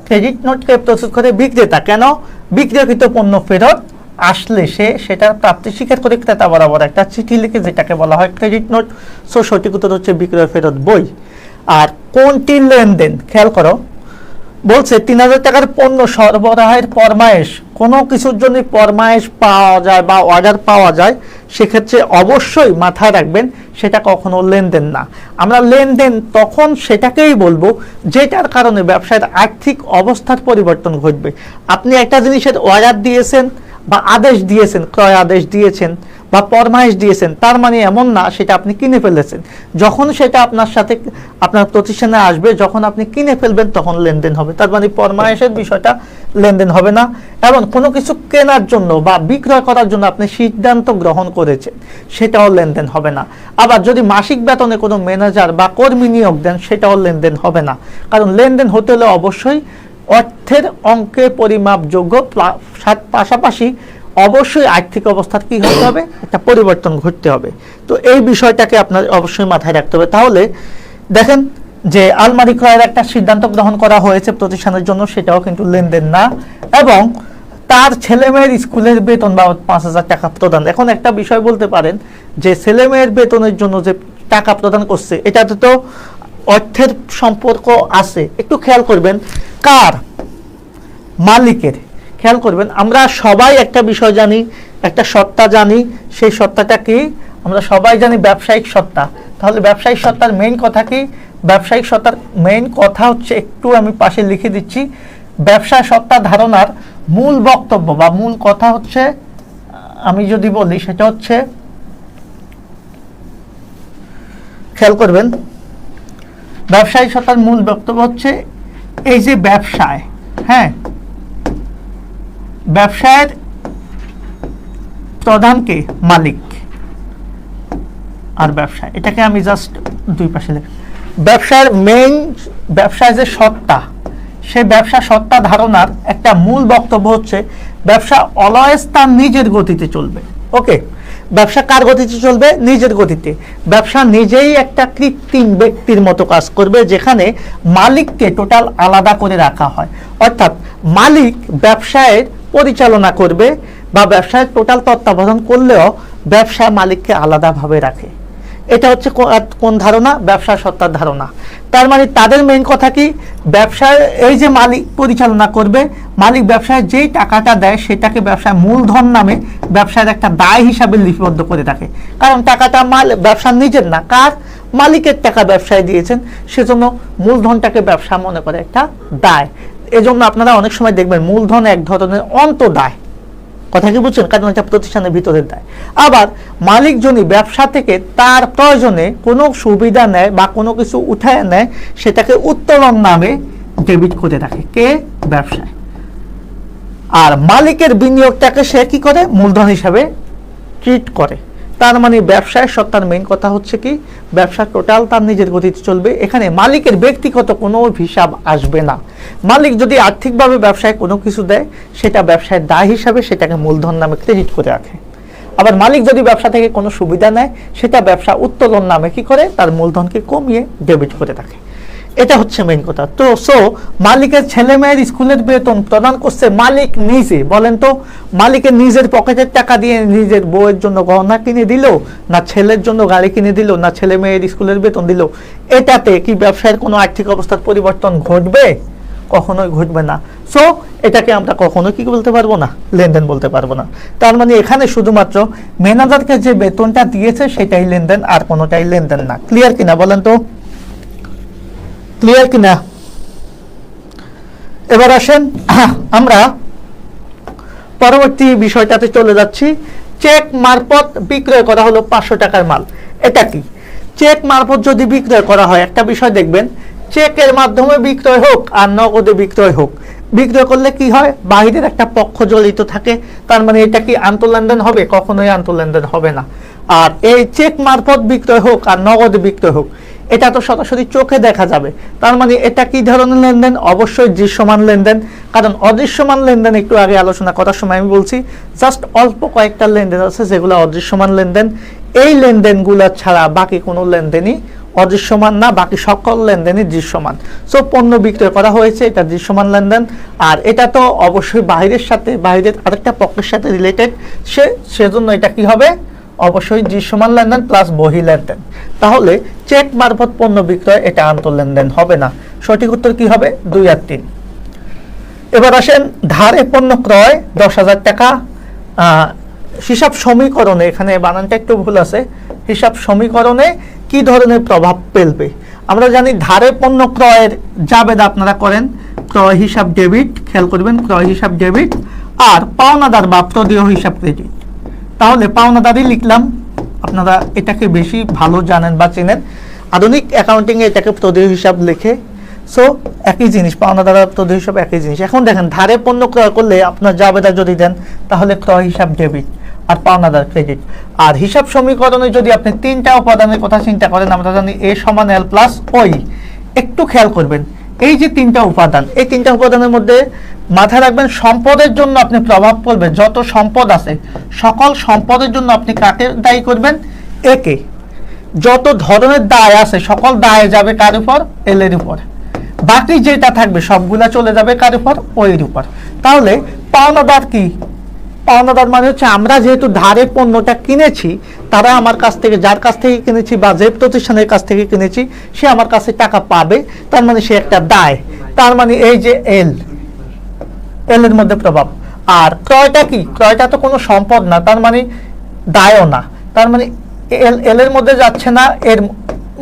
ক্রেডিট নোটকে প্রস্তুত করে বিক্রেতা। কেন? বিক্রয়কৃত পণ্য ফেরত আসলে সেটার প্রাপ্তি স্বীকার করে ক্রেতা বরাবর একটা চিঠি লিখে, যেটাকে বলা হয় ক্রেডিট নোট। সো সঠিক উত্তর হচ্ছে বিক্রয় ফেরত বই। আর কোনটি লেনদেন? খেয়াল করো, বলছে ৩,০০০ টাকার পণ্য সরবরাহের ফরমায়েশ, কোনো কিছুর জন্য ফরমায়েশ পাওয়া যায় বা অর্ডার পাওয়া যায়, সেক্ষেত্রে অবশ্যই মাথায় রাখবেন সেটা কখনো লেনদেন না। আমরা লেনদেন তখন সেটাকেই বলবো যেটার কারণে ব্যবসায়ের আর্থিক অবস্থার পরিবর্তন ঘটবে। আপনি একটা জিনিসের অর্ডার দিয়েছেন বা আদেশ দিয়েছেন, ক্রয় আদেশ দিয়েছেন বা ফরমায়েশ দিয়েছেন, তার মানে এমন না সেটা আপনি কিনে ফেলেছেন। যখন সেটা আপনার সাথে আপনার প্রতিষ্ঠানে আসবে, যখন আপনি কিনে ফেলবেন তখন লেনদেন হবে। তার মানে ফরমায়েশের বিষয়টা লেনদেন হবে না। এবং কোনো কিছু কেনার জন্য বা বিক্রয় করার জন্য আপনি সিদ্ধান্ত গ্রহণ করেছেন, সেটাও লেনদেন হবে না। আবার যদি মাসিক বেতনে কোনো ম্যানেজার বা কর্মী নিয়োগ দেন, সেটাও লেনদেন হবে না। কারণ লেনদেন হতে হলে অবশ্যই অর্থের অঙ্কে পরিমাপযোগ্য, পাশাপাশি অবশ্যই আর্থিক অবস্থার কি হতে হবে, একটা পরিবর্তন ঘটতে হবে। তো এই বিষয়টাকে আপনার অবশ্যই মাথায় রাখতে হবে। তাহলে দেখেন যে আলমারি ক্রয়ের একটা সিদ্ধান্ত গ্রহণ করা হয়েছে প্রতিষ্ঠানের জন্য, সেটাও কিন্তু লেনদেন না। এবং তার ছেলেমেয়ের স্কুলের বেতন বাবদ ৫,০০০ টাকা প্রদান। এখন একটা বিষয় বলতে পারেন যে ছেলেমেয়ের বেতনের জন্য যে টাকা প্রদান করছে, এটাতে তো অর্থের সম্পর্ক আছে। একটু খেয়াল করবেন, কার? মালিকের। খেয়াল করবেন, আমরা সবাই একটা বিষয় জানি, একটা সত্তা জানি। সেই সত্তাটা কি? আমরা সবাই জানি ব্যবসায়িক সত্তা। তাহলে ব্যবসায়িক সত্তার মেইন কথা কি? ব্যবসায়িক সত্তার মেইন কথা হচ্ছে, একটু আমি পাশে লিখে দিচ্ছি, ব্যবসা সত্তা ধারণার মূল বক্তব্য বা মূল কথা হচ্ছে, আমি যদি বলি সেটা হচ্ছে, খেয়াল করবেন, ব্যবসায়িক সত্তার মূল বক্তব্য হচ্ছে এই যে ব্যবসায়, হ্যাঁ, ব্যবসায়ের প্রধানকে মালিক আর ব্যবসা, এটাকে আমি জাস্ট দুই পাশে লিখি। ব্যবসার মেইন, ব্যবসায় যে সত্তা, সেই ব্যবসা সত্তা ধারণার একটা মূল বক্তব্য হচ্ছে ব্যবসা অলওয়েজ তার নিজের গতিতে চলবে। ওকে, ব্যবসা কার গতিতে চলবে? নিজের গতিতে। ব্যবসা নিজেই একটা কৃত্রিম ব্যক্তির মতো কাজ করবে, যেখানে মালিককে টোটাল আলাদা করে রাখা হয়। অর্থাৎ মালিক ব্যবসায়ের পরিচালনা করবে বা ব্যবসায়ের টোটাল তত্ত্বাবধান করলেও ব্যবসা মালিককে আলাদাভাবে রাখে। এটা হচ্ছে কোন ধারণা? ব্যবসা সত্তার ধারণা। তার মানে তাদের মেইন কথা কি? ব্যবসায় এই যে মালিক পরিচালনা করবে, মালিক ব্যবসায় যেই টাকাটা দেয় সেটাকে ব্যবসায় মূলধন নামে ব্যবসায়ের একটা দায় হিসাবে লিপিবদ্ধ করে রাখে। কারণ টাকাটা ব্যবসার নিজের না, কার? মালিকের টাকা ব্যবসায় দিয়েছেন, সেজন্য মূলধনটাকে ব্যবসা মনে করে একটা দায়। এজন্য আপনারা অনেক সময় দেখবেন মূলধন এক ধরনের অন্তদায়। কথা কি বুঝছেন? কারণ এটা প্রতিষ্ঠানের ভিতরের দায়। আবার মালিক যদি ব্যবসা থেকে তার প্রয়োজনে কোনো সুবিধা নেয় বা কোনো কিছু উঠায় নেয়, সেটাকে উত্তোলন নামে ডেবিট করে রাখে। কে? ব্যবসায়। আর মালিকের বিনিয়োগটাকে সে কি করে? মূলধন হিসাবে ট্রিট করে। তার মানে ব্যবসায় সত্তার মেইন কথা হচ্ছে কি? ব্যবসা টোটাল তার নিজের গতিতে চলবে। এখানে মালিকের ব্যক্তিগত কোনো হিসাব আসবে না। মালিক যদি আর্থিকভাবে ব্যবসায় কোনো কিছু দেয়, সেটা ব্যবসায়ের দায় হিসাবে সেটাকে মূলধন নামে ক্রেডিট করে রাখে। আবার মালিক যদি ব্যবসা থেকে কোনো সুবিধা নেয়, সেটা ব্যবসা উত্তোলন নামে কি করে? তার মূলধনকে কমিয়ে ডেবিট করে রাখে। এটা হচ্ছে মেইন কথা। তো মালিকের ছেলে মেয়ের স্কুলের বেতন প্রদান করছে মালিক নিজে। বলেন তো, মালিকের নিজের পকেটের টাকা দিয়ে নিজের বউয়ের জন্য গহনা কিনে দিল, না ছেলের জন্য গাড়ি কিনে দিল, না ছেলে মেয়ের স্কুলের বেতন দিল, এটাতে কি ব্যবসায়ের কোনো আর্থিক অবস্থার পরিবর্তন ঘটবে? কখনোই ঘটবে না। এটাকে আমরা কখনো কি বলতে পারবো না? লেনদেন বলতে পারবো না। তার মানে এখানে শুধুমাত্র ম্যানেজারকে যে বেতনটা দিয়েছে সেটাই লেনদেন, আর কোনোটাই লেনদেন না। ক্লিয়ার কিনা বলেন তো? ক্লিয়ার কিনা? এবার আসেন আমরা পরবর্তী বিষয়টাতে চলে যাচ্ছি। চেক মারফত বিক্রয় করা হলো 500 টাকার মাল। এটা কি? চেক মারফত যদি বিক্রয় করা হয়, একটা বিষয় দেখবেন, চেকের মাধ্যমে বিক্রয় হোক আর নগদে বিক্রয় হোক, বিক্রয় করলে কি হয়? বাহিরের একটা পক্ষ জড়িত থাকে। তার মানে এটা কি আন্তঃলেনদেন হবে? কখনোই আন্তঃলেনদেন হবে না। আর এই চেক মারফত বিক্রয় হোক আর নগদ বিক্রয় হোক, এটা তো সরাসরি চোখে দেখা যাবে। তার মানে এটা কি ধরনের লেনদেন? অবশ্যই দৃশ্যমান লেনদেন। কারণ অদৃশ্যমান লেনদেন একটু আগে আলোচনা করার সময় আমি বলছি জাস্ট অল্প কয়েকটা লেনদেন আছে যেগুলো অদৃশ্যমান লেনদেন। এই লেনদেনগুলো ছাড়া বাকি কোনো লেনদেনই অদৃশ্যমান না, বাকি সকল লেনদেনই দৃশ্যমান। সো পণ্য বিক্রয় করা হয়েছে, এটা দৃশ্যমান লেনদেন। আর এটা তো অবশ্যই বাইরের সাথে, বাইরের আরেকটা পক্ষের সাথে রিলেটেড, সেজন্য এটা কি হবে? অবশ্যই দৃশ্যমান লেনদেন প্লাস বহি লেনদেন। তাহলে চেক মারফত পণ্য বিক্রয় এটা আন্তঃ লেনদেন হবে না। সঠিক উত্তর কি হবে? 2 আর 3। এবার আসেন ধারে পণ্য ক্রয় 10,000 টাকা। হিসাব সমীকরণে, এখানে বানানটা একটু ভুল আছে, হিসাব সমীকরণে কি ধরনের প্রভাব ফেলবে? আমরা জানি ধারে পণ্য ক্রয়ের জাবেদা আপনারা করেন ক্রয় হিসাব ডেবিট, খেয়াল করবেন ক্রয় হিসাব ডেবিট, আর পাওনাদার বা প্রদেয় হিসাব ক্রেডিট। তাহলে পাওনাদারই লিখলাম, আপনারা এটাকে বেশি ভালো জানেন বা চেনেন, আধুনিক অ্যাকাউন্টিংয়ে এটাকে প্রদেয় হিসাব লেখে। সো একই জিনিস, পাওনাদার আর প্রদেয় হিসাব একই জিনিস। এখন দেখেন ধারে পণ্য ক্রয় করলে আপনার জাবেদা যদি দেন তাহলে ক্রয় হিসাব ডেবিট আর পাওনাদার ক্রেডিট। আর হিসাব সমীকরণে যদি আপনি 3টা উপাদানের কথা চিন্তা করেন, আমরা জানি এ সমান এল প্লাস ওই। একটু খেয়াল করবেন এই যে 3টা উপাদান, এই 3টা উপাদানের মধ্যে মাথায় রাখবেন সম্পদের জন্য আপনি প্রভাব পড়বে, যত সম্পদ আছে সকল সম্পদের জন্য আপনি কাকে দায়ী করবেন? একে। যত ধরনের দায় আছে সকল দায় যাবে কার উপর? এল এর উপর। বাকি যেটা থাকবে সবগুলা চলে যাবে কার উপর? ওইর উপর। তাহলে পাওনাদার কি? পাওনাদার মানে হচ্ছে আমরা যেহেতু ধারে পণ্যটা কিনেছি, তারা আমার কাছ থেকে, যার কাছ থেকে কিনেছি বা যে প্রতিষ্ঠানের কাছ থেকে কিনেছি, সে আমার কাছে টাকা পাবে, তার মানে সে একটা দায়। তার মানে এই যে এল এর মধ্যে প্রভাব। আর ক্রয়টা কি? ক্রয়টা তো কোনো সম্পদ না, তার মানে দায়ও না, তার মানে এল এর মধ্যে যাচ্ছে না, এর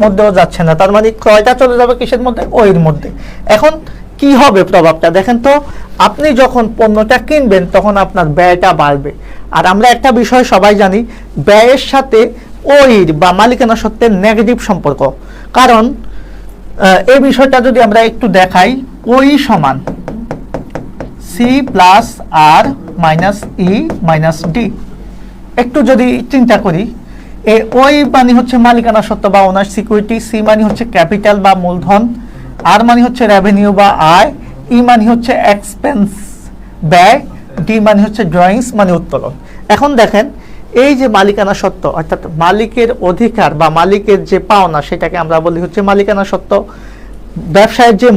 মধ্যেও যাচ্ছে না, তার মানে ক্রয়টা চলে যাবে কিসের মধ্যে? ওইর মধ্যে। এখন কি হবে প্রভাবটা দেখেন তো, আপনি যখন পণ্যটা কিনবেন তখন আপনার ব্যয়টা বাড়বে। আর আমরা একটা বিষয় সবাই জানি, ব্যয়ের সাথে ওইর বা মালিকানা সত্ত্বের নেগেটিভ সম্পর্ক। কারণ এই বিষয়টা যদি আমরা একটু দেখাই, ওই সমান সি প্লাস আর মাইনাস ই মাইনাস ডি। একটু যদি চিন্তা করি, ওই মানে হচ্ছে মালিকানা সত্ত্ব বা ওনার সিকিউরিটি, সি মানে হচ্ছে ক্যাপিটাল বা মূলধন, আর মানে হচ্ছে রেভিনিউ বা আয়, ই মানে হচ্ছে এক্সপেন্স ব্যয়, ডি মানে হচ্ছে ড্রয়িংস মানে উত্তোলন। এখন দেখেন এই যে মালিকানা সত্ত্ব অর্থাৎ মালিকের অধিকার বা মালিকের যে পাওনা, সেটাকে আমরা বলি হচ্ছে মালিকানা সত্ত্ব। ব্যবসায়ের যে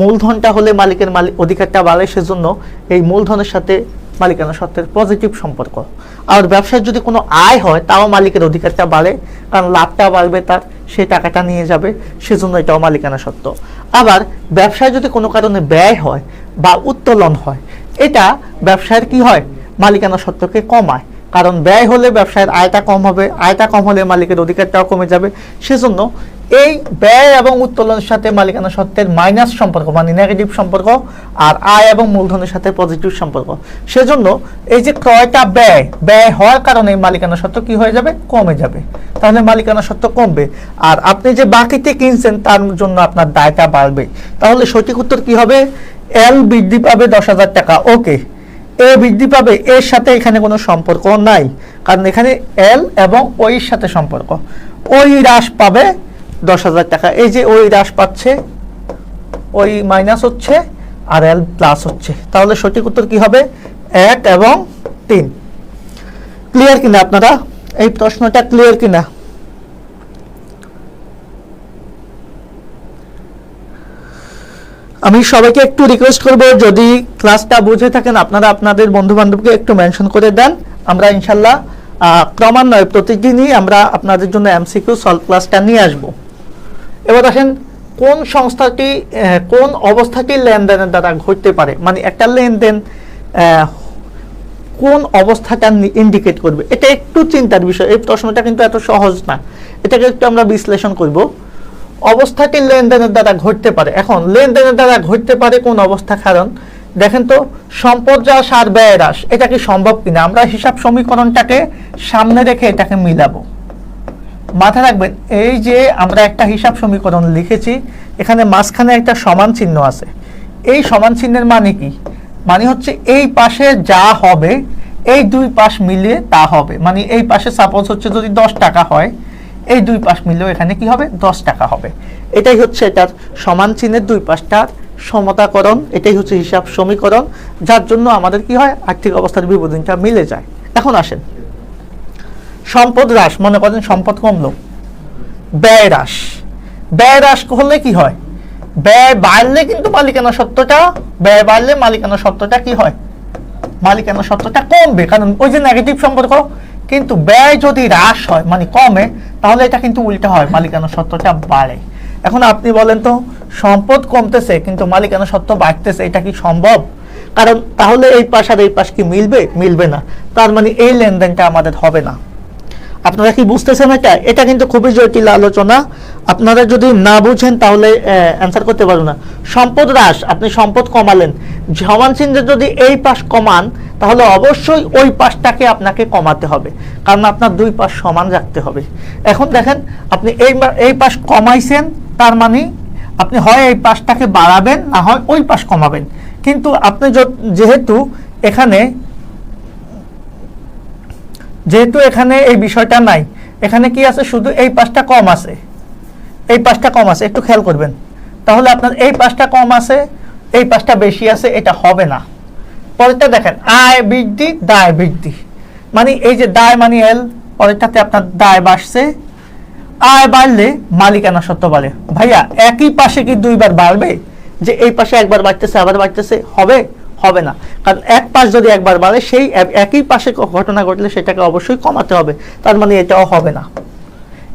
মূলধনটা হলে মালিকের অধিকারটা বাড়ে, সেজন্য এই মূলধনের সাথে মালিকানা সত্ত্বের পজিটিভ সম্পর্ক। আর ব্যবসার যদি কোনো আয় হয় তাও মালিকের অধিকারটা বাড়ে, কারণ লাভটা বাড়বে তার, সে টাকাটা নিয়ে যাবে, সেজন্য এটাও মালিকানা সত্ত্ব। আবার ব্যবসায় যদি কোনো কারণে ব্যয় হয় বা উত্তোলন হয়, এটা ব্যবসায়ের কি হয়? মালিকানা সত্ত্বকে কমায়, কারণ ব্যয় হলে ব্যবসায়ের আয়টা কম হবে, আয়টা কম হলে মালিকের অধিকারটাও কমে যাবে। সেজন্য এই ব্যয় এবং উত্তোলনের সাথে মালিকানা সত্ত্বের মাইনাস সম্পর্ক মানে নেগেটিভ সম্পর্ক, আর আয় এবং মূলধনের সাথে পজিটিভ সম্পর্ক। সেজন্য এই যে ক্রয়টা ব্যয় হওয়ার কারণে মালিকানা সত্ত্ব কি হয়ে যাবে? কমে যাবে। তাহলে মালিকানা সত্ত্ব কমবে, আর আপনি যে বাকিতে কিনছেন তার জন্য আপনার দায়টা বাড়বে। তাহলে সঠিক উত্তর কি হবে? এল বৃদ্ধি পাবে 10,000 টাকা। ওকে, এ বৃদ্ধি পাবে, এর সাথে এখানে কোনো সম্পর্ক নাই, কারণ এখানে এল এবং ওইর সাথে সম্পর্ক। ওই হ্রাস পাবে 10,000 টাকা। এই যে ওই হ্রাস পাচ্ছে, ওই মাইনাস হচ্ছে আর এল প্লাস হচ্ছে। তাহলে সঠিক উত্তর কি হবে? 1 এবং 3। ক্লিয়ার কিনা আপনারা? এই প্রশ্নটা ক্লিয়ার কিনা? আমি সবাইকে একটু রিকোয়েস্ট করব, যদি ক্লাসটা বুঝে থাকেন আপনারা আপনাদের বন্ধু বান্ধবকে একটু মেনশন করে দেন। আমরা ইনশাল্লাহ ক্রমান্বয়ে প্রতিদিনই আমরা আপনাদের জন্য এমসিকিউ সলভ ক্লাসটা নিয়ে আসব। এবার আসেন, কোন সংস্থাটি কোন অবস্থাটি লেনদেনের দ্বারা ঘটতে পারে, মানে একটা লেনদেন কোন অবস্থাটা ইন্ডিকেট করবে, এটা একটু চিন্তার বিষয়। এই প্রশ্নটা কিন্তু এত সহজ না, এটাকে একটু আমরা বিশ্লেষণ করব। অবস্থাটি লেনদেনের দ্বারা ঘটতে পারে। এখন লেনদেনের দ্বারা ঘটতে পারে কোন অবস্থা? কারণ দেখেন তো, সম্পদ হ্রাস আর ব্যয় হ্রাস, এটা কি সম্ভব কিনা? আমরা হিসাব সমীকরণটাকে সামনে রেখে এটাকে মিলাবো। মাথায় রাখবেন, এই যে আমরা একটা হিসাব সমীকরণ লিখেছি, এখানে মাঝখানে একটা সমান চিহ্ন আছে। এই সমান চিহ্নের মানে কি? মানে হচ্ছে এই পাশে যা হবে এই দুই পাশ মিলিয়ে তা হবে, মানে এই পাশে সাপোজ হচ্ছে যদি 10 টাকা হয়, এই দুই পাশ মিলিয়েও এখানে কি হবে 10 টাকা হবে। এটাই হচ্ছে এটার সমান চিহ্নের দুই পাশটার সমতাকরণ, এটাই হচ্ছে হিসাব সমীকরণ, যার জন্য আমাদের কি হয় আর্থিক অবস্থার বিবরণীটা মিলে যায়। এখন আসেন সম্পদ হ্রাস, মনে করেন সম্পদ কমলো, ব্যয় হ্রাস। ব্যয় হ্রাস হলে কি হয়, ব্যয় বাড়লে কিন্তু মালিকানা সত্ত্বটা, ব্যয় বাড়লে মালিকানা সত্ত্বটা কি হয়, মালিকানা সত্ত্বটা কমবে, কারণ ওই যে নেগেটিভ সম্পর্ক। কিন্তু ব্যয় যদি হ্রাস হয় মানে কমে, তাহলে এটা কিন্তু উল্টা হয়, মালিকানা সত্ত্বটা বাড়ে। এখন আপনি বলেন তো সম্পদ কমতেছে কিন্তু মালিকানা সত্ত্ব বাড়তেছে, এটা কি সম্ভব? কারণ তাহলে এই পাশ আর এই পাশ কি মিলবে? মিলবে না, তার মানে এই লেনদেনটা আমাদের হবে না। আপনারা কি বুঝতেছেন? এটা কিন্তু খুবই জটিল আলোচনা, আপনারা যদি না বুঝেন তাহলে অ্যান্সার করতে পারবেন না। সম্পদ হ্রাস, আপনি সম্পদ কমালেন, সমান চিহ্নে যদি এই পাশ কমান তাহলে অবশ্যই ওই পাশটাকে আপনাকে কমাতে হবে, কারণ আপনার দুই পাশ সমান রাখতে হবে। এখন দেখেন আপনি এই পাশ কমাইছেন, তার মানে আপনি হয় এই পাশটাকে বাড়াবেন না হয় ওই পাশ কমাবেন। কিন্তু আপনি যেহেতু এখানে এই বিষয়টা নাই, এখানে কি আছে শুধু এই পাশটা কম আছে, এই পাশটা কম আছে, একটু খেয়াল করবেন। তাহলে আপনার এই পাশটা কম আছে, এই পাশটা বেশি আছে, এটা হবে না। পরেরটা দেখেন আয় বৃদ্ধি দায় বৃদ্ধি, মানে এই যে দায় মানে এল, পরেরটাতে আপনার দায় বাড়ছে, আয় বাড়লে মালিকানা সত্ত্ব বাড়ে। ভাইয়া একই পাশে কি দুইবার বাড়বে? যে এই পাশে একবার বাড়তেছে আবার বাড়তেছে, হবে? হবে না, কারণ এক পাশ যদি একবার বাড়ে সেই একই পাশে ঘটনা ঘটলে সেটাকে অবশ্যই কমাতে হবে, তার মানে এটাও হবে না।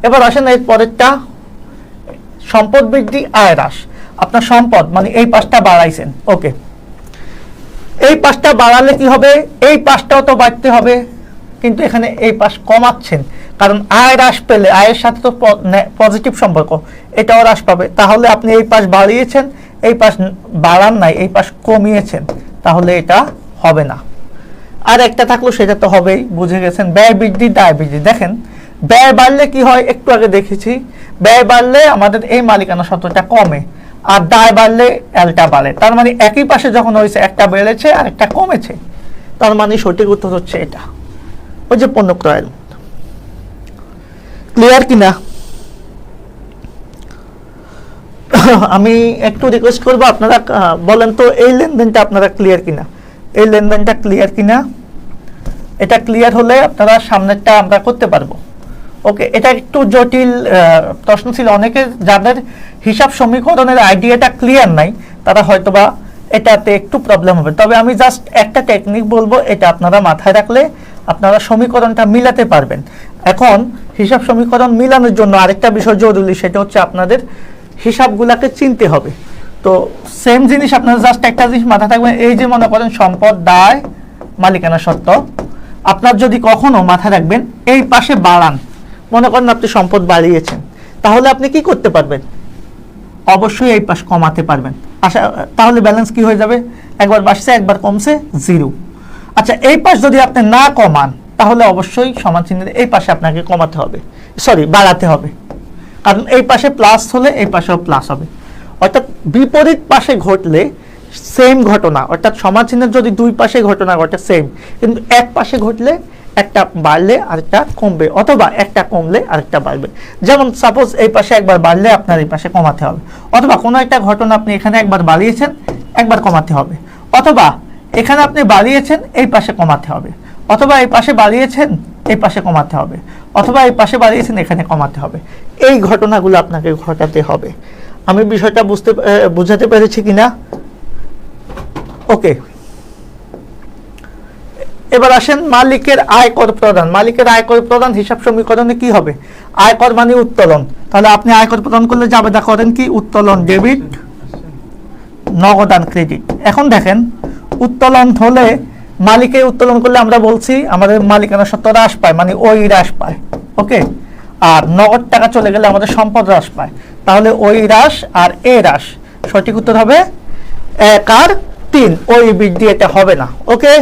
এবার আসেন এর পরেরটা, সম্পদ বৃদ্ধি আয় হ্রাস। আপনার সম্পদ মানে এই পাশটা বাড়াইছেন, ওকে, এই পাশটা বাড়ালে কি হবে, এই পাশটাও তো বাড়তে হবে, কিন্তু এখানে এই পাশ কমাচ্ছেন, কারণ আয় হ্রাস পেলে আয়ের সাথে তো পজিটিভ সম্পর্ক, এটাও হ্রাস পাবে। তাহলে আপনি এই পাশ বাড়িয়েছেন, এই পাশ বাড়ান নাই, এই পাশ কমিয়েছেন, তাহলে এটা হবে না। আর একটা থাকলো সেটা তো হবেই, বুঝে গেছেন। ব্যয় বৃদ্ধি দায় বৃদ্ধি, দেখেন ব্যয় বাড়লে কি হয়, একটু আগে দেখেছি, ব্যয় বাড়লে আমাদের এই মালিকানা সত্ত্বটা কমে, আর দায় বাড়লে এলটা বাড়ে। তার মানে একই পাশে যখন হয়েছে একটা বেড়েছে আর একটা কমেছে, তার মানে সঠিক উত্তর হচ্ছে এটা, ওই যে পণ্য ক্রয়ের। ক্লিয়ার কিনা? আমি একটু রিকোয়েস্ট করবো আপনারা বলেন তো এই লেনদেনটা আপনারা ক্লিয়ার কিনা, এই লেনদেনটা ক্লিয়ার কিনা। এটা ক্লিয়ার হলে আপনারা সামনেরটা আমরা করতে পারবো। ওকে, এটা একটু জটিল প্রশ্ন ছিল, অনেকে যাদের হিসাব সমীকরণের আইডিয়াটা ক্লিয়ার নাই তারা হয়তোবা এটাতে একটু প্রবলেম হবে। তবে আমি জাস্ট একটা টেকনিক বলবো, এটা আপনারা মাথায় রাখলে আপনারা সমীকরণটা মিলাতে পারবেন। এখন হিসাব সমীকরণ মিলানোর জন্য আরেকটা বিষয় জরুরি, সেটা হচ্ছে আপনাদের হিসাবগুলাকে চিনতে হবে। তো সেম জিনিস আপনারা জাস্ট একটা জিনিস মাথায় থাকবেন, এই যে মনে করেন সম্পদ দায় মালিকানা সত্ত্ব, আপনার যদি কখনো মাথায় রাখবেন এই পাশে বাড়ান, মনে করেন আপনি সম্পদ বাড়িয়েছেন, তাহলে আপনি কি করতে পারবেন, অবশ্যই এই পাশ কমাতে পারবেন। তাহলে ব্যালেন্স কি হয়ে যাবে, একবার বাড়ছে একবার কমছে, জিরো। আচ্ছা, এই পাশ যদি আপনি না কমান তাহলে অবশ্যই সমান চিহ্নের এই পাশে আপনাকে কমাতে হবে, বাড়াতে হবে, কারণ এই পাশে প্লাস হলে এই পাশেও প্লাস হবে। অর্থাৎ বিপরীত পাশে ঘটলে সেম ঘটনা, অর্থাৎ সমান চিহ্নের যদি দুই পাশে ঘটনা ঘটে সেম, কিন্তু এক পাশে ঘটলে একটা বাড়লে আরেকটা কমবে, অথবা একটা কমলে আরেকটা বাড়বে। যেমন সাপোজ এই পাশে একবার বাড়লে আপনার এই পাশে কমাতে হবে, অথবা কোনো একটা ঘটনা আপনি এখানে একবার বাড়িয়েছেন একবার কমাতে হবে, অথবা এখানে আপনি বাড়িয়েছেন এই পাশে কমাতে হবে, অথবা এই পাশে বাড়িয়েছেন এই পাশে কমাতে হবে, অথবা এই পাশে বাড়িয়েছেন এখানে কমাতে হবে। এই ঘটনাগুলো আপনাকে ঘটাতে হবে। আমি বিষয়টা বুঝাতে পেরেছি কিনা? ওকে, এবার আসেন মালিকের আয়কর প্রদান। মালিকের আয়কর প্রদান হিসাব সমীকরণে কি হবে, আয়কর মানে উত্তোলন। তাহলে আপনি আয়কর প্রদান করলে জাবেদা করেন কি, উত্তোলন ডেবিট নগদান ক্রেডিট। এখন দেখেন উত্তোলন হলে মালিকে উত্তোলন করলে আমরা বলছি আমাদের মালিকানা সত্ত্ব হ্রাস পায়, মানে ওই হ্রাস পায়, ওকে। আর নগদ টাকা চলে গেলে আমাদের সম্পদ হ্রাস পায়, তাহলে ওই হ্রাস আর এ হ্রাস, সঠিক উত্তর হবে 1 আর 3, ওই বৃদ্ধি, এটা হবে না। ওকে,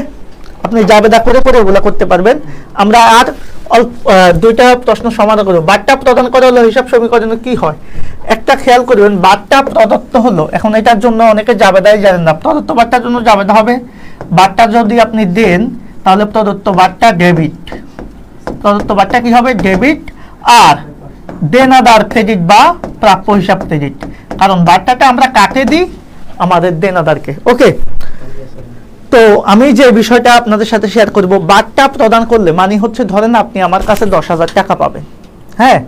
আপনি জাবেদা করে করে এগুলো করতে পারবেন। আমরা আর দুইটা প্রশ্ন সমাধান করব। বার্তা প্রদান করা হলো হিসাব সমীকরণে কি হয়, একটা খেয়াল করবেন, বার্তা প্রদত্ত হলো, এখন এটার জন্য অনেকে জাবেদাই জানেন না, প্রদত্ত বার্তার জন্য জাবেদা হবে, বার্তা যদি আপনি দেন তাহলে প্রদত্ত বারটা ডেবিট, প্রদত্ত বারটা কি হবে ডেবিট, আর দেনাদার ক্রেডিট বা প্রাপ্য হিসাব ক্রেডিট, কারণ বারটাটা আমরা কাটে দিই আমাদের দেনাদারকে। ওকে, তো আমি যে বিষয়টা আপনাদের সাথে শেয়ার করব, বারটা প্রদান করলে মানে হচ্ছে ধরেন আপনি আমার কাছে 10,000 টাকা পাবেন, হ্যাঁ,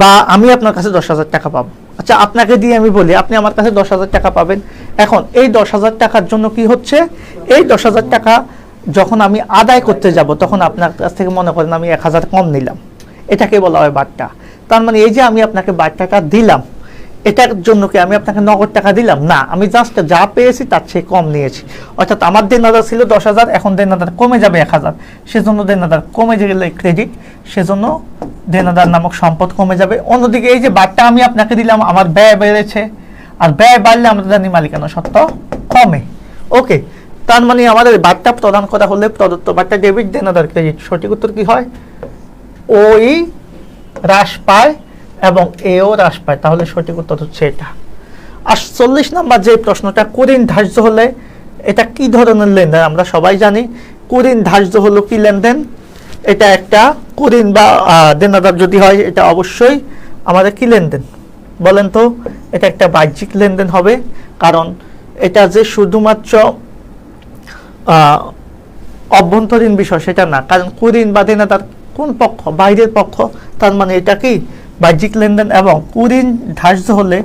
বা আমি আপনার কাছে 10,000 টাকা পাবো। আচ্ছা, আপনাকে দিয়ে আমি বলি আপনি আমার কাছে 10,000 টাকা পাবেন। এখন এই 10,000 টাকার জন্য কি হচ্ছে, এই 10,000 টাকা যখন আমি আদায় করতে যাব তখন আপনার কাছ থেকে মনে করেন আমি 1,000 কম নিলাম, এটাকে বলা হয় বারটা। তার মানে এই যে আমি আপনাকে বারটাটা দিলাম, এটার জন্য কি আমি আপনাকে নগদ টাকা দিলাম না, আমি জাস্ট যা পেয়েছি তার চেয়ে কম নিয়েছি। অর্থাৎ আমার দেনাদার ছিল 10,000, এখন দেনাদার কমে যাবে 1,000, সেজন্য দেনাদার কমে গেলে ক্রেডিট, সেজন্য দেনাদার নামক সম্পদ কমে যাবে। অন্যদিকে এই যে বারটা আমি আপনাকে দিলাম, আমার ব্যয় বেড়েছে, আর ব্যয় বাড়লে আমরা জানি মালিকানা সত্ত্ব কমে। ওকে, তার মানে আমাদের বারটা প্রদান করা হলে প্রদত্ত বারটা ডেবিট, দেনাদার ক্রেডিট। সঠিক উত্তর কি হয়, ওই হ্রাস পায় এবং এও হ্রাস পায়, তাহলে সঠিক উত্তর হচ্ছে এটা। আর 40 নম্বর যে প্রশ্নটা, কুঋণ ধার্য হলে এটা কি ধরনের লেনদেন, আমরা সবাই জানি কুঋণ ধার্য হলো কি লেনদেন, এটা একটা কুঋণ বা দেনাদার যদি হয় এটা অবশ্যই আমাদের কি লেনদেন বলেন তো, এটা একটা বাহ্যিক লেনদেন হবে, কারণ এটা যে শুধুমাত্র অভ্যন্তরীণ বিষয় সেটা না, কারণ কুঋণ বা দেনাদার কোন পক্ষ, বাইরের পক্ষ, তার মানে এটা কি বাহ্যিক লেনদেন। এবং কুঋণ ধার্য হলে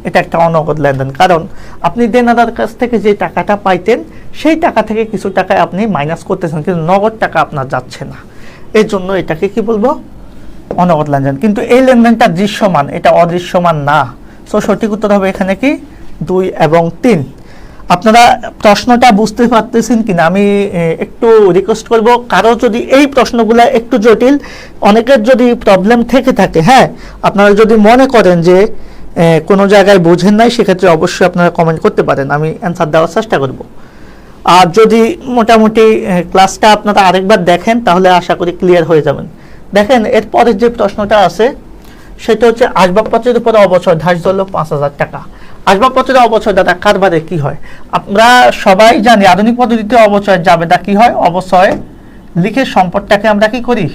এটা একটা অনগদ লেনদেন, কারণ আপনি দেনাদার কাছ থেকে যে টাকাটা পাইতেন সেই টাকা থেকে কিছু টাকা আপনি মাইনাস করতেছেন, কিন্তু নগদ টাকা আপনার যাচ্ছে না, এর জন্য এটাকে কি বলবো, অনগদ লেনদেন। কিন্তু এই লেনদেনটা দৃশ্যমান, এটা অদৃশ্যমান না। সো সঠিক উত্তর হবে এখানে কি 2 এবং 3। আপনারা প্রশ্নটা বুঝতে পারতেছেন কিনা আমি একটু রিকোয়েস্ট করব, কারো যদি এই প্রশ্নগুলো একটু জটিল, অনেকের যদি প্রবলেম থেকে থাকে, হ্যাঁ, আপনারা যদি মনে করেন যে কোনো জায়গায় বোঝেন নাই, সেক্ষেত্রে অবশ্যই আপনারা কমেন্ট করতে পারেন, আমি অ্যান্সার দেওয়ার চেষ্টা করব। আর যদি মোটামুটি ক্লাসটা আপনারা আরেকবার দেখেন তাহলে আশা করি ক্লিয়ার হয়ে যাবেন। দেখেন এরপরের যে প্রশ্নটা আছে সেটা হচ্ছে আসবাবপত্রের উপর অবচয় ধার্য হলো 5,000 টাকা। আসবাবপত্রের অবচয় দাদা কারবারে কি হয়, আমরা সবাই জানি আধুনিক পদ্ধতিতে অবচয় যাবেদা কি হয়, অবচয় লিখে সম্পদটাকে আমরা কি করি,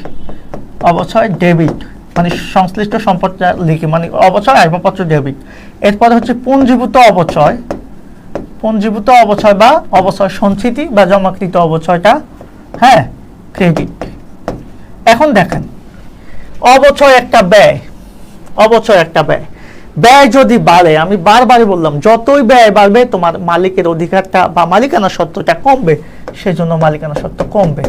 অবচয় ডেবিট, মানে সংশ্লিষ্ট সম্পদটা লিখি, মানে অবচয় আসবাবপত্র ডেবিট। এরপরে হচ্ছে পুঞ্জীভূত অবচয়, পুঞ্জীভূত অবচয় বা অবচয় সঞ্চিতি বা জমাকৃত অবচয়টা হ্যাঁ ক্রেডিট। এখন দেখেন অবচয় একটা ব্যয়, অবচয় একটা ব্যয়, ব্যয় যদি বাড়ে, আমি বারবারই বললাম যতই ব্যয় বাড়বে তোমার মালিকের অধিকারটা বা মালিকানা সত্ত্বটা কমবে, সেজন্য মালিকানা সত্ত্ব কমবে।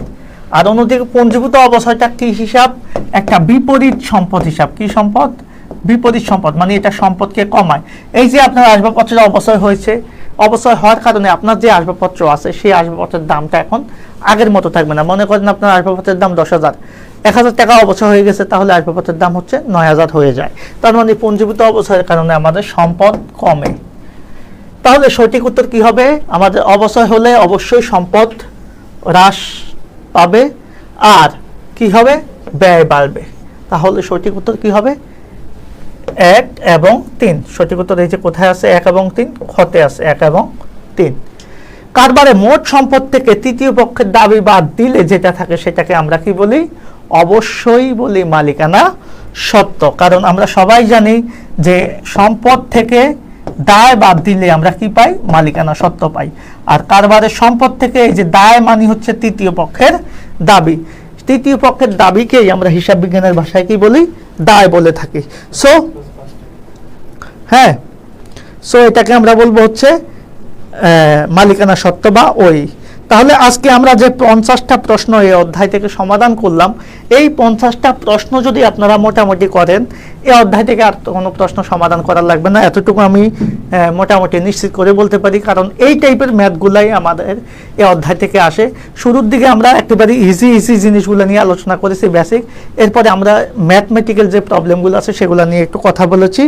আর অন্যদিকে পঞ্জীভূত অবচয়টা কি হিসাব, একটা বিপরীত সম্পদ হিসাব। কি সম্পদ, বিপরীত সম্পদ, মানে এটা সম্পদকে কমায়। এই যে আপনার আসবাবপত্রের অবচয় হয়েছে, অবচয় হওয়ার কারণে আপনার যে আসবাবপত্র আছে সেই আসবাবপত্রের দামটা এখন আগের মতো থাকবে না। মনে করেন আপনার আসবাবপত্রের দাম 10,000, 1,000 টাকা অবচয় হয়ে গেছে, তাহলে আসবাবপত্রের দাম হচ্ছে 9,000 হয়ে যায়। তার মানে পঞ্জীভূত অবচয়ের কারণে আমাদের সম্পদ কমে। তাহলে সঠিক উত্তর কি হবে, আমাদের অবচয় হলে অবশ্যই সম্পদ হ্রাস পাবে আর কি হবে, ব্যয় বাড়বে। তাহলে সঠিক উত্তর কি হবে, 1 এবং 3। সঠিক উত্তর এই যে কোথায় আছে 1 এবং 3, খতে আছে 1 এবং 3। কারবারে মোট সম্পদ থেকে তৃতীয় পক্ষের দাবি বাদ দিলে যেটা থাকে সেটাকে আমরা কি বলি, অবশ্যই বলি মালিকানা সত্ত্ব। কারণ আমরা সবাই জানি যে সম্পদ থেকে দায় বাদ দিলে আমরা কি পাই, মালিকানা সত্ত্ব পাই। আর কারবারের সম্পদ থেকে এই যে দায় মানে হচ্ছে তৃতীয় পক্ষের দাবি, তৃতীয় পক্ষের দাবিকেই আমরা হিসাব বিজ্ঞানের ভাষায় কি বলি, দায় বলে থাকি। সো হ্যাঁ, সো এটাকে আমরা বলবো হচ্ছে মালিকানা সত্ত্ব বা ওই। তাহলে আজকে আমরা যে 50টা প্রশ্ন এই অধ্যায় থেকে সমাধান করলাম, এই 50টা প্রশ্ন যদি আপনারা মোটামুটি করেন, এই অধ্যায় থেকে আর কোনো প্রশ্ন সমাধান করার লাগবে না, এতটুকু আমি মোটামুটি নিশ্চিত করে বলতে পারি। কারণ এই টাইপের ম্যাথগুলাই আমাদের এই অধ্যায় থেকে আসে। শুরুর দিকে আমরা একেবারে ইজি জিনিসগুলো নিয়ে আলোচনা করেছি, বেসিক। এরপরে আমরা ম্যাথমেটিক্যাল যে প্রবলেমগুলো আছে সেগুলো নিয়ে একটু কথা বলেছি।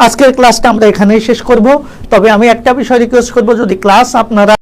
আজকের ক্লাসটা আমরা এখানেই শেষ করব। তবে আমি একটা বিষয় রিকোয়েস্ট করব, যদি ক্লাস আপনারা